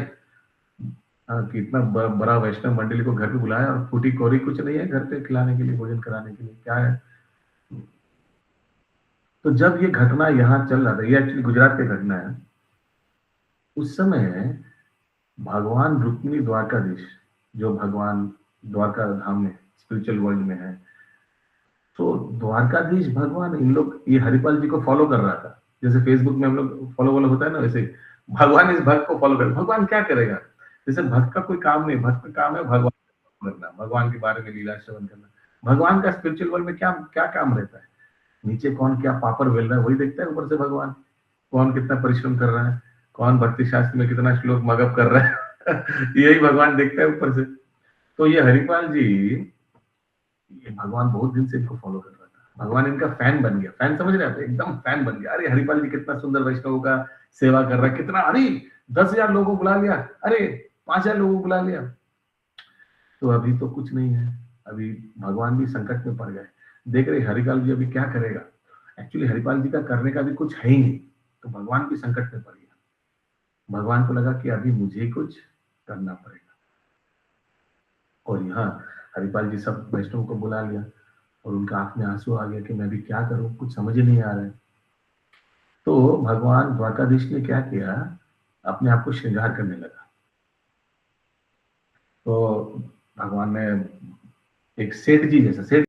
कि इतना बड़ा वैष्णव मंडली को घर पे बुलाया और फूटी कोरी कुछ नहीं है घर पे खिलाने के लिए, भोजन कराने के लिए, क्या है. तो जब ये घटना यहाँ चल रहा था, ये एक्चुअली गुजरात की घटना है. उस समय भगवान रुक्मिणी द्वारकाधीश, जो भगवान द्वारका धाम में स्पिरिचुअल वर्ल्ड में है, तो द्वारकाधीश भगवान इन लोग ये हरिपाल जी को फॉलो कर रहा था. जैसे फेसबुक में हम लोग फॉलो होता है ना, वैसे भगवान इस भक्त को फॉलो कर. भगवान क्या करेगा, जैसे भक्त का कोई काम नहीं, भक्त का काम है भगवान करना, भगवान के बारे में लीला श्रवण करना. भगवान का स्पिरिचुअल वर्ल्ड में क्या काम रहता है, नीचे कौन क्या पापड़ बेल रहा है वही देखता है, ऊपर से भगवान कौन कितना परिश्रम कर रहा है, कौन भक्ति शास्त्र में कितना श्लोक मगअप कर रहा है यही भगवान देखता है ऊपर से. तो ये हरिपाल जी, ये भगवान बहुत दिन से इनको फॉलो कर रहा था. भगवान इनका फैन बन गया. फैन समझ रहे हैं, एकदम फैन बन गया. अरे हरिपाल जी कितना सुंदर वैष्णवों का सेवा कर रहा है, कितना, अरे 10,000 लोगों को बुला लिया, अरे 5,000 लोगों को बुला लिया. तो अभी तो कुछ नहीं है, अभी भगवान भी संकट में पड़ गए. देख रहे हरिपाल जी अभी क्या करेगा. एक्चुअली हरिपाल जी का करने का भी कुछ है ही नहीं, तो भगवान भी संकट में पड़ गया. भगवान को लगा कि अभी मुझे कुछ करना पड़ेगा. और यहाँ हरिपाल जी सब वैष्णव को बुला लिया. और उनका आंख में आंसू आ गया कि मैं भी क्या करूं, कुछ समझ ही नहीं आ रहा है। तो भगवान द्वारकाधीश ने क्या किया, अपने आप को श्रृंगार करने लगा। तो भगवान ने एक सेठ जी जैसा, सेठ